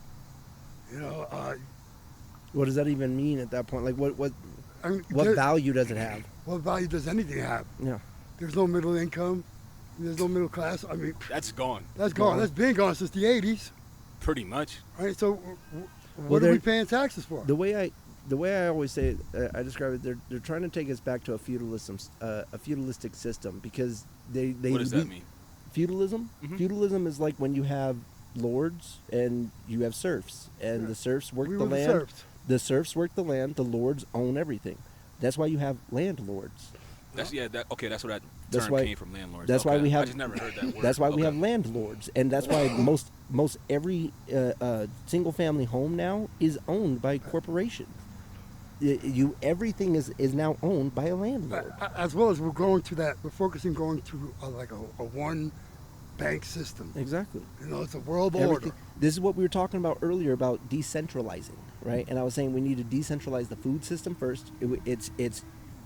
Speaker 1: What does that even mean at that point? Like, what value does it have?
Speaker 6: What value does anything have?
Speaker 1: Yeah.
Speaker 6: There's no middle income. There's no middle class. I mean,
Speaker 2: That's gone.
Speaker 6: that's gone. That's been gone since the 80s.
Speaker 2: Pretty much.
Speaker 6: Right? So, what are we paying taxes for?
Speaker 1: The way I always say it, I describe it, they're trying to take us back to a feudalistic system because they
Speaker 2: What does that mean?
Speaker 1: Feudalism?
Speaker 2: Mhm.
Speaker 1: Feudalism is like when you have lords and you have serfs, and
Speaker 6: Yeah.
Speaker 1: the serfs work
Speaker 6: We
Speaker 1: the
Speaker 6: were the
Speaker 1: land.
Speaker 6: serfs.
Speaker 1: The serfs work the land. The lords own everything. That's why you have landlords.
Speaker 2: That's where that
Speaker 1: That's
Speaker 2: term
Speaker 1: why-
Speaker 2: came from, landlords.
Speaker 1: that's why
Speaker 2: Okay.
Speaker 1: we have-
Speaker 2: I just never heard that word.
Speaker 1: That's why we
Speaker 2: Okay.
Speaker 1: have landlords, and that's why most every single family home now is owned by a corporation. Everything is now owned by a landlord.
Speaker 6: As well as we're focusing going to like a one bank system.
Speaker 1: Exactly.
Speaker 6: It's a world
Speaker 1: Everything-
Speaker 6: order.
Speaker 1: This is what we were talking about earlier about decentralizing, right? And I was saying we need to decentralize the food system first. It's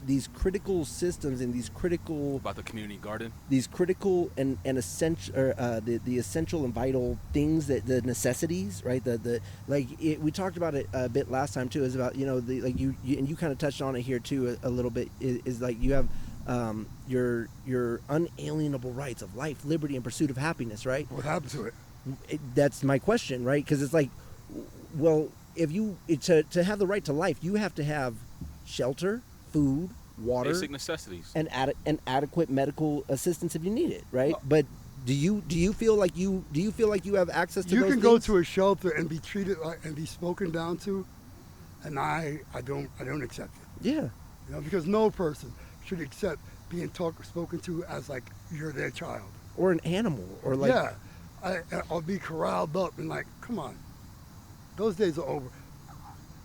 Speaker 1: these critical systems and these critical
Speaker 2: About the community garden.
Speaker 1: and essential the essential and vital things, that the necessities, right? We talked about it a bit last time too. Is about you and you kind of touched on it here too a little bit. Is like you have your unalienable rights of life, liberty, and pursuit of happiness, right?
Speaker 6: What happened to it?
Speaker 1: That's my question, right? Because it's like, well, if to have the right to life, you have to have shelter, food, water,
Speaker 2: Basic necessities.
Speaker 1: and adequate medical assistance if you need it, right?
Speaker 6: Well-
Speaker 1: But do you feel like you have access to
Speaker 6: You
Speaker 1: those
Speaker 6: can go
Speaker 1: things?
Speaker 6: to a shelter and be treated like and be spoken down to, and I don't accept it.
Speaker 1: Yeah.
Speaker 6: You know, because no person should accept being talked or spoken to as like you're their child.
Speaker 1: Or an animal, or like.
Speaker 6: Yeah, I'll be corralled up and like, come on, those days are over.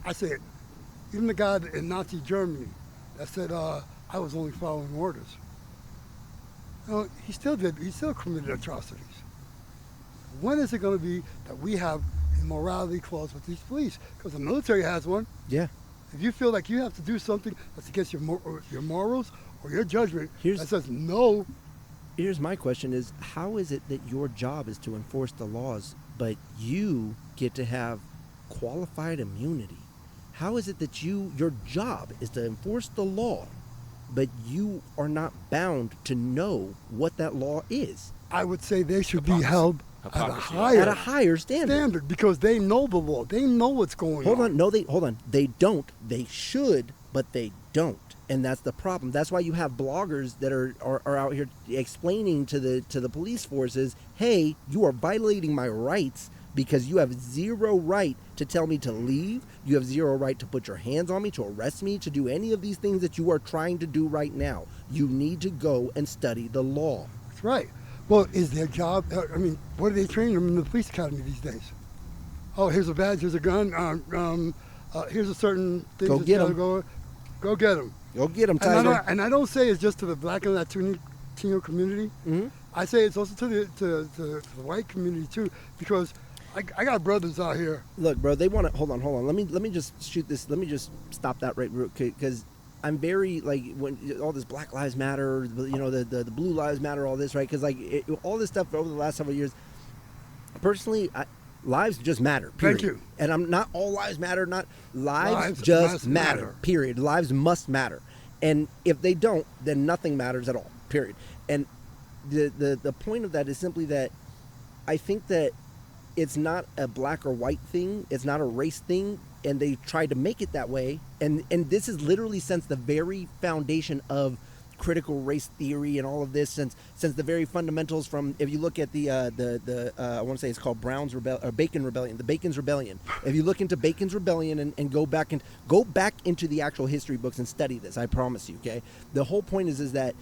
Speaker 6: I said, even the guy in Nazi Germany that said I was only following orders. You know, he still committed atrocities. When is it going to be that we have a morality clause with these police? Because the military has one.
Speaker 1: Yeah.
Speaker 6: If you feel like you have to do something that's against your morals or your judgment that says no.
Speaker 1: Here's my question is, how is it that your job is to enforce the laws, but you get to have qualified immunity? How is it that your job is to enforce the law, but you are not bound to know what that law is?
Speaker 6: I would say they should be held at a
Speaker 1: higher standard
Speaker 6: because they know the law. They know what's going on.
Speaker 1: Hold on. They don't. They should, but they don't. And that's the problem. That's why you have bloggers that are out here explaining to the police forces, hey, you are violating my rights because you have zero right to tell me to leave. You have zero right to put your hands on me, to arrest me, to do any of these things that you are trying to do right now. You need to go and study the law.
Speaker 6: That's right. Well, is their job, I mean, what are they training them in the police academy these days? Oh, here's a badge, here's a gun, here's a certain thing.
Speaker 1: Go get them.
Speaker 6: Go get them.
Speaker 1: Go get them, Tiger.
Speaker 6: And I don't say it's just to the black and Latino community.
Speaker 1: Mm-hmm.
Speaker 6: I say it's also to the white community too, because I got brothers out here.
Speaker 1: Look, bro, they want to hold on. Let me just shoot this. Let me just stop that right, because I'm very like when all this Black Lives Matter, you know, the Blue Lives Matter, all this, right? Because like all this stuff over the last several years, personally, lives just matter. Period.
Speaker 6: Thank you.
Speaker 1: And I'm not all lives matter. Not lives just matter. Period. Lives must matter. And if they don't, then nothing matters at all. Period. And the point of that is simply that I think that it's not a black or white thing. It's not a race thing. And they tried to make it that way. And this is literally since the very foundation of critical race theory and all of this, since the very fundamentals. From, if you look at the I want to say it's called Bacon's Rebellion. If you look into Bacon's Rebellion and go back into the actual history books and study this, I promise you. Okay, the whole point is that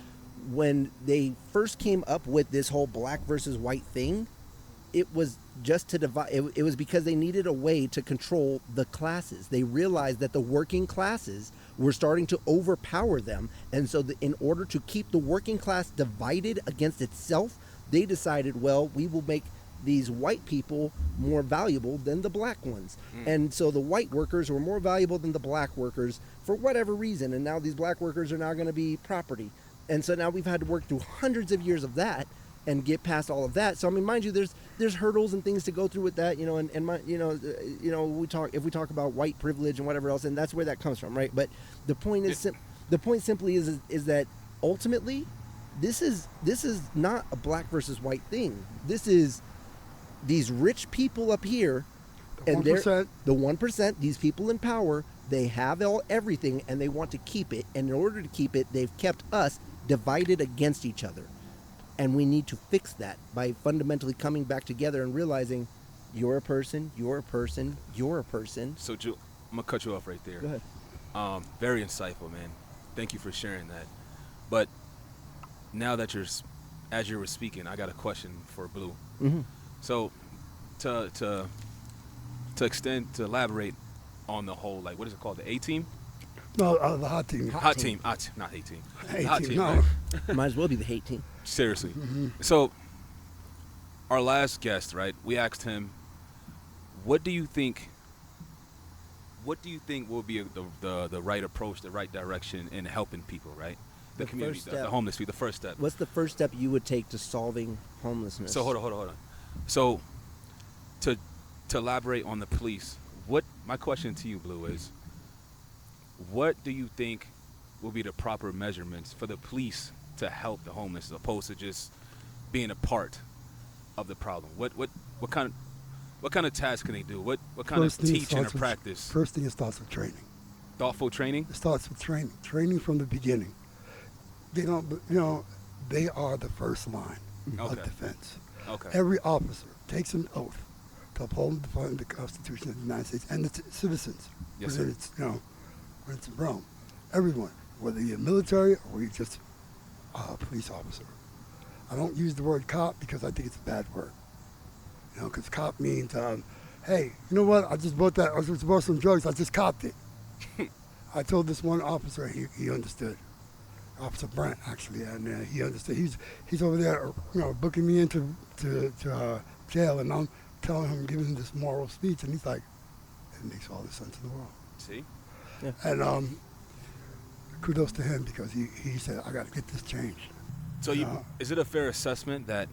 Speaker 1: when they first came up with this whole black versus white thing, it was just to divide. It was because they needed a way to control the classes. They realized that the working classes were starting to overpower them, and so in order to keep the working class divided against itself, they decided, well, we will make these white people more valuable than the black ones. And so the white workers were more valuable than the black workers for whatever reason, and now these black workers are now going to be property. And so now we've had to work through hundreds of years of that and get past all of that. So I mean, mind you, there's hurdles and things to go through with that, you know. And my, if we talk about white privilege and whatever else, and that's where that comes from, right? But the point is, the point simply is that ultimately, this is not a black versus white thing. This is these rich people up here, and they're the 1%. These people in power, they have everything, and they want to keep it. And in order to keep it, they've kept us divided against each other. And we need to fix that by fundamentally coming back together and realizing you're a person, you're a person, you're a person.
Speaker 2: So, I'm going to cut you off right there.
Speaker 1: Go ahead.
Speaker 2: Very insightful, man. Thank you for sharing that. But now that as you were speaking, I got a question for Blue.
Speaker 1: Mm-hmm.
Speaker 2: So, to elaborate on the whole, like, what is it called? The A-team?
Speaker 6: No, the hot team.
Speaker 2: Hot team. Not A-team.
Speaker 6: Hot team, no.
Speaker 2: Right?
Speaker 1: Might as well be the hate team.
Speaker 2: Seriously.
Speaker 6: Mm-hmm.
Speaker 2: So, our last guest, right? We asked him, what do you think will be the right approach, the right direction in helping people, right? The community, the homeless people, the first step.
Speaker 1: What's the first step you would take to solving homelessness?
Speaker 2: So hold on. So, to elaborate on the police, my question to you, Blue, is, what do you think will be the proper measurements for the police to help the homeless, as opposed to just being a part of the problem? What kind of tasks can they do? What kind of teaching or practice?
Speaker 6: First thing, it starts with training.
Speaker 2: Thoughtful training?
Speaker 6: It starts with training. Training from the beginning. They are the first line of defense.
Speaker 2: Okay.
Speaker 6: Every officer takes an oath to uphold and defend the Constitution of the United States and its citizens.
Speaker 2: Yes,
Speaker 6: whether
Speaker 2: sir.
Speaker 6: it's, when it's in Rome. Everyone, whether you're military or you're just a police officer. I don't use the word cop because I think it's a bad word. You know, because cop means, hey, you know what? I just bought some drugs. I just copped it. I told this one officer, he understood. Officer Brent, actually, and he understood. He's over there, you know, booking me into jail, and I'm telling him, giving him this moral speech, and he's like, it makes all the sense in the world.
Speaker 2: See?
Speaker 1: Yeah.
Speaker 6: And kudos to him because he said, I got to get this changed.
Speaker 2: So is it a fair assessment that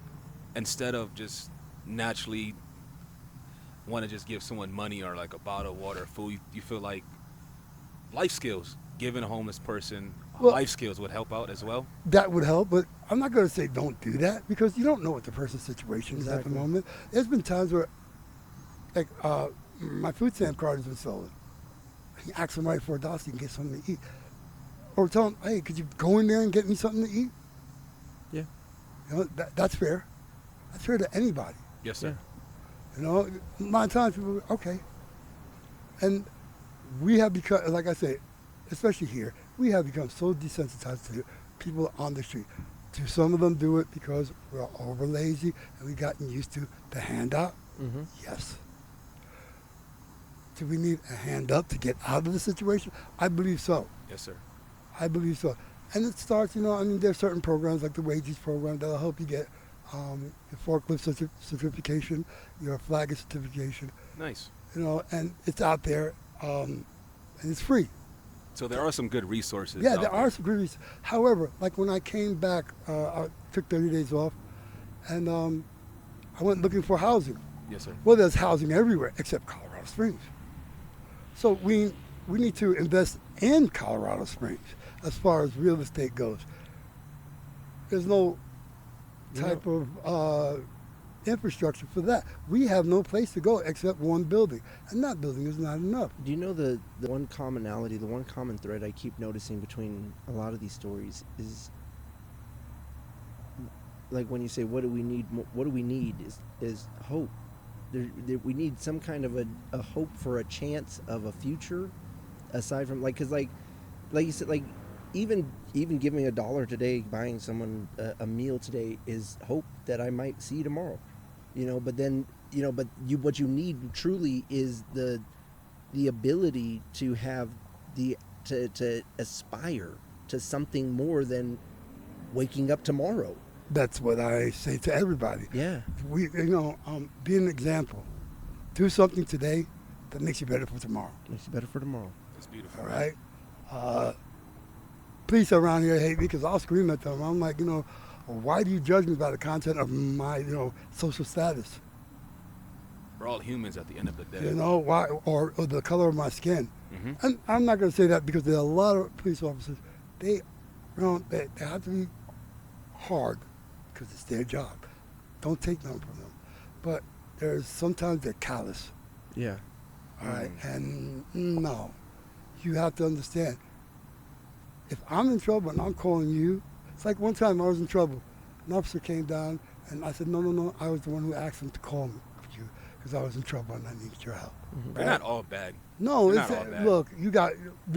Speaker 2: instead of just naturally want to just give someone money or like a bottle of water or food, you feel like life skills, giving a homeless person life skills would help out as well?
Speaker 6: That would help, but I'm not going to say don't do that because you don't know what the person's situation is at the moment. There's been times where, like, my food stamp card has been stolen. You ask somebody for $1 so you can get something to eat. Or tell them, hey, could you go in there and get me something to eat?
Speaker 1: Yeah.
Speaker 6: You know, that's fair. That's fair to anybody.
Speaker 2: Yes, sir.
Speaker 6: You know, a lot of times people, okay. And we have become, like I say, especially here, we have become so desensitized to people on the street. Do some of them do it because we're over lazy and we've gotten used to the handout?
Speaker 1: Mm-hmm.
Speaker 6: Yes. Do we need a hand up to get out of the situation? I believe so.
Speaker 2: Yes, sir.
Speaker 6: I believe so. And it starts, you know, I mean, there's certain programs like the wages program that'll help you get your forklift certification, your flag certification.
Speaker 2: Nice.
Speaker 6: You know, and it's out there, and it's free.
Speaker 2: So there are some good resources.
Speaker 6: Yeah, there are some good reasons. However, like when I came back, I took 30 days off, and I went looking for housing.
Speaker 2: Yes, sir.
Speaker 6: Well, there's housing everywhere except Colorado Springs. So we need to invest in Colorado Springs as far as real estate goes. There's no type of infrastructure for that. We have no place to go except one building, and that building is not enough.
Speaker 1: Do you know the one commonality, the one common thread I keep noticing between a lot of these stories is, like when you say what do we need? What do we need is hope. We need some kind of a hope for a chance of a future, aside from because like you said, like even giving $1 today, buying someone a meal today is hope that I might see tomorrow. You know, but then, you know, what you need truly is the ability to have to aspire to something more than waking up tomorrow.
Speaker 6: That's what I say to everybody.
Speaker 1: Yeah.
Speaker 6: Be an example. Do something today that makes you better for tomorrow.
Speaker 1: Makes you better for tomorrow.
Speaker 2: That's beautiful.
Speaker 6: All right? Police around here hate me because I'll scream at them. I'm like, you know, why do you judge me by the content of my, you know, social status?
Speaker 2: We're all humans at the end of the day.
Speaker 6: You know, why, or the color of my skin.
Speaker 2: Mm-hmm.
Speaker 6: And I'm not going to say that because there are a lot of police officers, they have to be hard because it's their job. Don't take none from them. But sometimes they're callous.
Speaker 1: Yeah.
Speaker 6: All right? And no, you have to understand, if I'm in trouble and I'm calling you, it's like one time I was in trouble. An officer came down and I said, no, I was the one who asked him to call me because I was in trouble and I needed your help.
Speaker 1: Mm-hmm.
Speaker 2: They're not all bad.
Speaker 6: No,
Speaker 2: They're
Speaker 6: it's,
Speaker 2: not all bad.
Speaker 6: look, you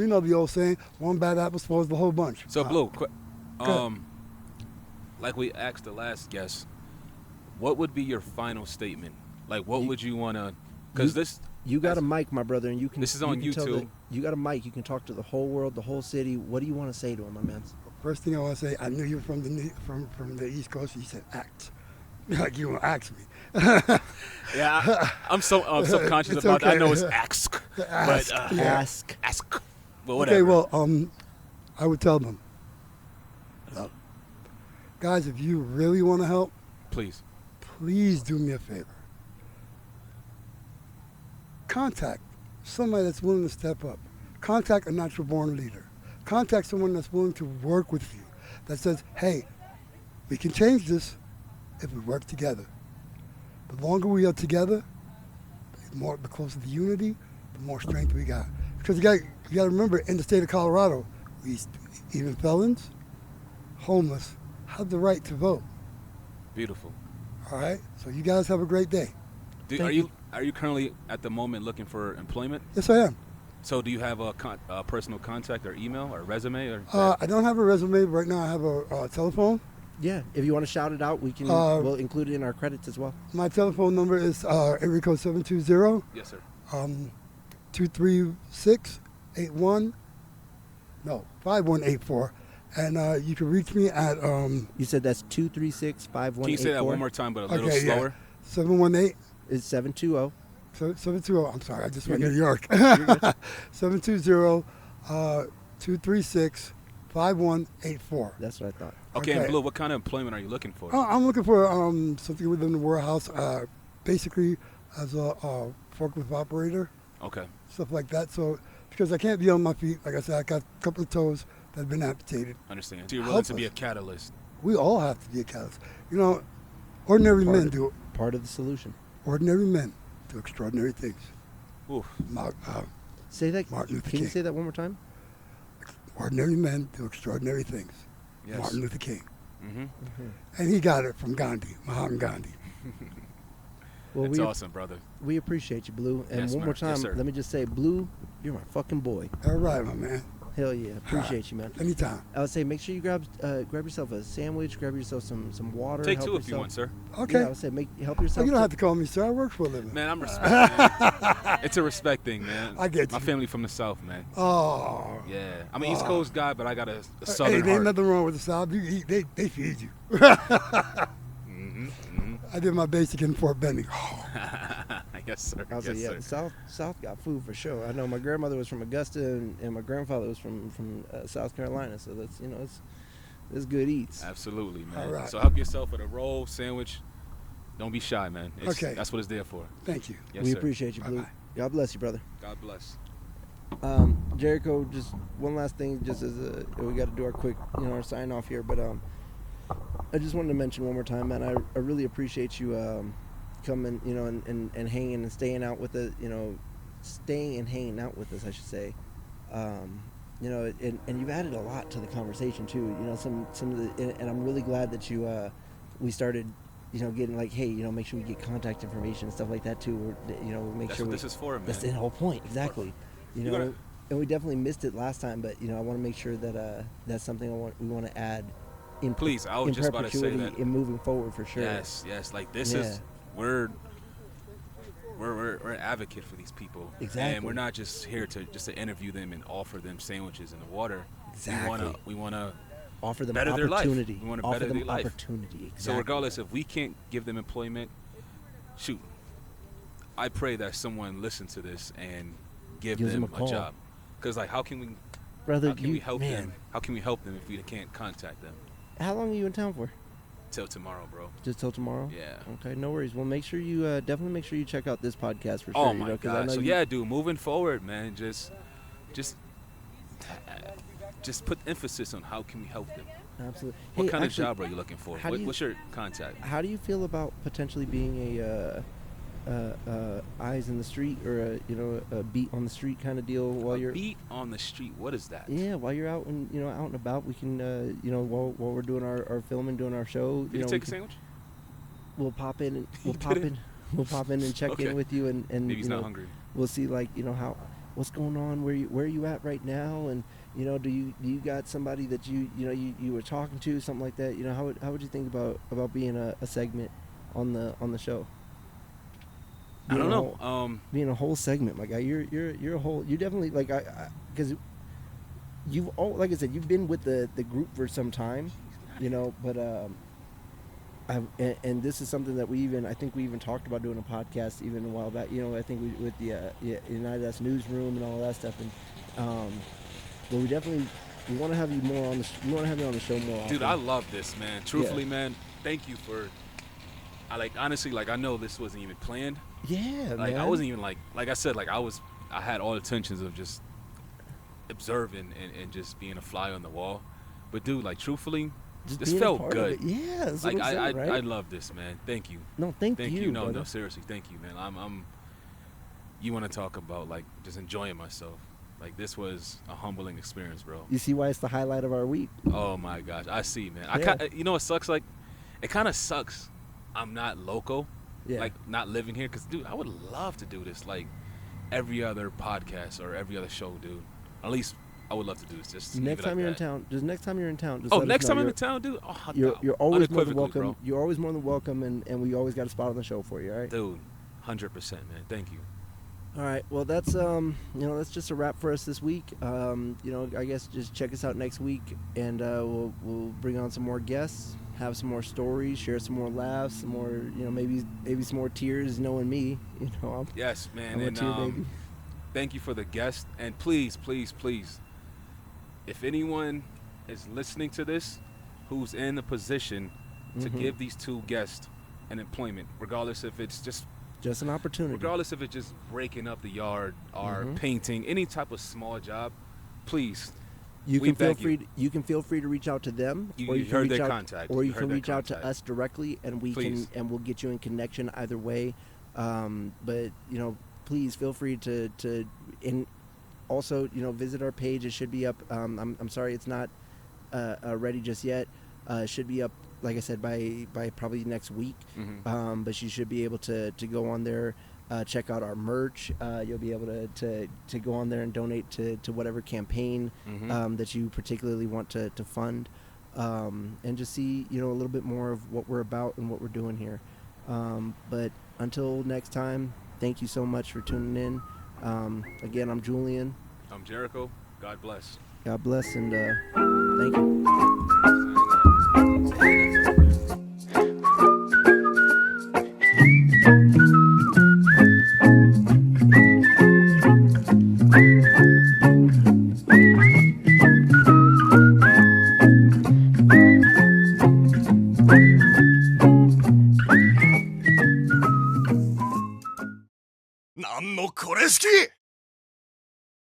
Speaker 6: know the old saying, one bad apple spoils the whole bunch.
Speaker 2: So, Blue, like we asked the last guest, what would be your final statement? Like, what would you want to, because
Speaker 1: you got a mic, my brother, and you can.
Speaker 2: This is on YouTube.
Speaker 1: You got a mic. You can talk to the whole world, the whole city. What do you want to say to him, my man?
Speaker 6: First thing I want to say, I knew you were from the East Coast. You said act, like you want to ask me.
Speaker 2: Yeah, I'm so subconscious
Speaker 6: It's
Speaker 2: about that. I
Speaker 6: okay.
Speaker 2: know it's ask,
Speaker 6: Ask,
Speaker 2: but
Speaker 6: yeah.
Speaker 2: ask. Well, whatever.
Speaker 6: Okay, well, I would tell them, guys, if you really want to help,
Speaker 2: please
Speaker 6: do me a favor. Contact somebody that's willing to step up. Contact a natural born leader. Contact someone that's willing to work with you, that says, hey, we can change this if we work together. The longer we are together, the closer the unity, the more strength we got. Because you got to remember, in the state of Colorado, even felons, homeless, have the right to vote.
Speaker 2: beautiful.
Speaker 6: All right? So you guys have a great day.
Speaker 2: Are you currently at the moment looking for employment?
Speaker 6: Yes, I am.
Speaker 2: So do you have a personal contact or email or resume or?
Speaker 6: I don't have a resume right now. I have a telephone.
Speaker 1: Yeah, if you want to shout it out, we can. We'll include it in our credits as well.
Speaker 6: My telephone number is Jerrico 720.
Speaker 2: Yes, sir.
Speaker 6: 5184, and you can reach me at
Speaker 1: You said that's 236-5184.
Speaker 2: Can you say that one more time, but a little
Speaker 6: okay,
Speaker 2: slower?
Speaker 6: 718.
Speaker 1: It's 720.
Speaker 6: 720. I'm sorry, I just went to
Speaker 1: You're
Speaker 6: New York. 720-236-5184.
Speaker 1: That's what I thought.
Speaker 2: Okay, and Blue, what kind of employment are you looking for?
Speaker 6: I'm looking for something within the warehouse, basically as a forklift operator,
Speaker 2: Okay.
Speaker 6: stuff like that. So because I can't be on my feet, like I said, I got a couple of toes that have been amputated.
Speaker 2: Understand. So you're willing to be a catalyst.
Speaker 6: We all have to be a catalyst. You know, ordinary men do
Speaker 1: Part of the solution.
Speaker 6: ordinary men do extraordinary things.
Speaker 2: Oof.
Speaker 1: Say that.
Speaker 6: Martin Luther
Speaker 1: Can you
Speaker 6: King.
Speaker 1: say that one more time?
Speaker 6: Ordinary men do extraordinary things.
Speaker 2: Yes.
Speaker 6: Martin Luther King.
Speaker 2: Mm-hmm.
Speaker 6: And he got it from Gandhi, Mahatma Gandhi.
Speaker 1: Well,
Speaker 2: That's awesome, brother.
Speaker 1: we appreciate you, Blue. And
Speaker 2: Yes,
Speaker 1: one
Speaker 2: man.
Speaker 1: more time,
Speaker 2: Yes, sir.
Speaker 1: let me just say, Blue, you're my fucking boy.
Speaker 6: All right, my man.
Speaker 1: Hell yeah, appreciate you, man.
Speaker 6: Anytime.
Speaker 1: I would say make sure you grab yourself a sandwich, grab yourself some water.
Speaker 2: Take
Speaker 1: help
Speaker 2: two if you
Speaker 1: yourself.
Speaker 2: want, sir.
Speaker 6: Okay.
Speaker 1: Yeah, I would say help
Speaker 6: So
Speaker 1: yourself.
Speaker 6: you don't have to call me sir. I work for a living.
Speaker 2: Man, I'm respecting it. It's a respect thing, man.
Speaker 6: I get
Speaker 2: My
Speaker 6: you.
Speaker 2: family from the South, man.
Speaker 6: Oh.
Speaker 2: Yeah. I'm an East Coast guy, but I got a
Speaker 6: Hey,
Speaker 2: Southern
Speaker 6: there ain't
Speaker 2: heart.
Speaker 6: nothing wrong with the South. You eat, they feed you.
Speaker 2: Mm-hmm. Mm-hmm.
Speaker 6: I did my basic in Fort Benning.
Speaker 2: Yes, sir.
Speaker 1: I was
Speaker 2: Yes,
Speaker 1: like, yeah,
Speaker 2: sir.
Speaker 1: the South got food for sure. I know my grandmother was from Augusta, and my grandfather was from South Carolina. So that's it's good eats.
Speaker 2: Absolutely, man.
Speaker 6: All right.
Speaker 2: So help yourself with a roll, sandwich. Don't be shy, man.
Speaker 6: Okay.
Speaker 2: That's what it's there for.
Speaker 6: Thank you.
Speaker 2: Yes,
Speaker 1: We
Speaker 2: sir.
Speaker 1: appreciate you, Blue.
Speaker 6: Bye-bye.
Speaker 1: God bless you, brother.
Speaker 2: God bless.
Speaker 1: Jerrico, just one last thing, just as we got to do our quick, our sign off here. But I just wanted to mention one more time, man. I really appreciate you coming, and hanging and staying out with us, staying and hanging out with us, I should say. And you've added a lot to the conversation too. Some of the, and I'm really glad that we started, getting like, hey, make sure we get contact information and stuff like that too. Or, make
Speaker 2: That's
Speaker 1: sure
Speaker 2: what this is for, man.
Speaker 1: That's the whole point, exactly.
Speaker 2: gonna-
Speaker 1: And we definitely missed it last time, but I want to make sure that that's something we want to add. In
Speaker 2: Please, I was
Speaker 1: in
Speaker 2: just about to say
Speaker 1: perpetuity
Speaker 2: that.
Speaker 1: in moving forward for sure.
Speaker 2: Yes, yes. Like this
Speaker 1: Yeah.
Speaker 2: is we're an advocate for these people.
Speaker 1: Exactly.
Speaker 2: And we're not just here to interview them and offer them sandwiches and water.
Speaker 1: Exactly.
Speaker 2: We wanna
Speaker 1: Offer them
Speaker 2: better their life.
Speaker 1: opportunity.
Speaker 2: We wanna
Speaker 1: Offer
Speaker 2: better
Speaker 1: them
Speaker 2: their life.
Speaker 1: opportunity. Exactly.
Speaker 2: So regardless if we can't give them employment, shoot. I pray that someone listens to this and
Speaker 1: Gives
Speaker 2: them
Speaker 1: them a
Speaker 2: a
Speaker 1: call.
Speaker 2: job. Because like how can we
Speaker 1: Brother,
Speaker 2: we help them? How can we help them if we can't contact them?
Speaker 1: How long are you in town for?
Speaker 2: Till tomorrow, bro.
Speaker 1: Just till tomorrow?
Speaker 2: Yeah.
Speaker 1: Okay, no worries. Well, make sure you definitely make sure you check out this podcast for sure.
Speaker 2: Oh my
Speaker 1: 'cause I
Speaker 2: God!
Speaker 1: know
Speaker 2: So
Speaker 1: you-
Speaker 2: yeah, dude, moving forward, man, just put emphasis on how can we help them.
Speaker 1: Absolutely.
Speaker 2: What
Speaker 1: Hey,
Speaker 2: kind
Speaker 1: actually,
Speaker 2: of job are you looking for?
Speaker 1: how do you-
Speaker 2: What's your contact?
Speaker 1: How do you feel about potentially being a eyes in the street or a beat on the street kind of deal while you're
Speaker 2: beat on the street. What is that?
Speaker 1: Yeah, while you're out and out and about, we can while we're doing our filming, doing our show,
Speaker 2: Did you take a sandwich?
Speaker 1: we'll pop in and we'll
Speaker 2: did
Speaker 1: pop
Speaker 2: it?
Speaker 1: in we'll pop in and check
Speaker 2: Okay.
Speaker 1: in with you and
Speaker 2: Maybe he's not hungry.
Speaker 1: we'll see how what's going on, where you at right now, and do you got somebody that you were talking to, something like that. How would you think about being a segment on the show?
Speaker 2: I don't
Speaker 1: Being a
Speaker 2: know.
Speaker 1: whole- being a whole segment, my guy. You're a whole. You definitely because you've like I said, you've been with the group for some time, but and this is something that I think we even talked about doing a podcast even a while back. I think we with the United Us newsroom and all that stuff, and but we want to have you more on the we want to have you on the show more often.
Speaker 2: Dude, I love this, man. Truthfully, man, thank you for. Honestly, I know this wasn't even planned.
Speaker 1: Yeah,
Speaker 2: Like
Speaker 1: man.
Speaker 2: I wasn't even like I said, I had all intentions of just observing and just being a fly on the wall. But dude, truthfully,
Speaker 1: Just
Speaker 2: this
Speaker 1: being a
Speaker 2: felt
Speaker 1: part of
Speaker 2: good.
Speaker 1: it. Yeah, that's what I'm saying, right?
Speaker 2: I love this, man. Thank you.
Speaker 1: No, thank you.
Speaker 2: No,
Speaker 1: brother.
Speaker 2: seriously, thank you, man. I'm you want to talk about just enjoying myself. This was a humbling experience, bro.
Speaker 1: You see why it's the highlight of our week?
Speaker 2: Oh my gosh, I see, man.
Speaker 1: Yeah.
Speaker 2: It sucks. It kind of sucks. I'm not local,
Speaker 1: Yeah.
Speaker 2: not living here. Cause dude, I would love to do this. every other podcast or every other show, dude. At least I would love to do this. Just
Speaker 1: next time you're in town, just
Speaker 2: next time you're in town, dude. Oh,
Speaker 1: you're always more than
Speaker 2: unequivocally,
Speaker 1: welcome.
Speaker 2: bro.
Speaker 1: You're always more than welcome, and we always got a spot on the show for you. All right,
Speaker 2: dude. 100%, man. Thank you.
Speaker 1: All right. Well, that's that's just a wrap for us this week. I guess just check us out next week, and we'll bring on some more guests, have some more stories, share some more laughs, some more maybe some more tears. Knowing me,
Speaker 2: yes, man.
Speaker 1: I'm a
Speaker 2: and
Speaker 1: tear baby.
Speaker 2: Thank you for the guest, and please, if anyone is listening to this, who's in a position to give these two guests an employment, regardless if it's just
Speaker 1: an opportunity,
Speaker 2: regardless if it's just breaking up the yard or painting, any type of small job, please.
Speaker 1: You can feel free to reach out to them,
Speaker 2: or you can reach out,
Speaker 1: or you can reach out to us directly, and we'll get you in connection either way. But please feel free to and also visit our page. It should be up. I'm sorry it's not ready just yet. It should be up, like I said, by probably next week. But you should be able to go on there, check out our merch. You'll be able to go on there and donate to whatever campaign that you particularly want to fund, and just see a little bit more of what we're about and what we're doing here. But until next time, thank you so much for tuning in. Again, I'm Julian.
Speaker 2: I'm Jerrico. God bless.
Speaker 1: God bless, and thank you.
Speaker 7: これ好き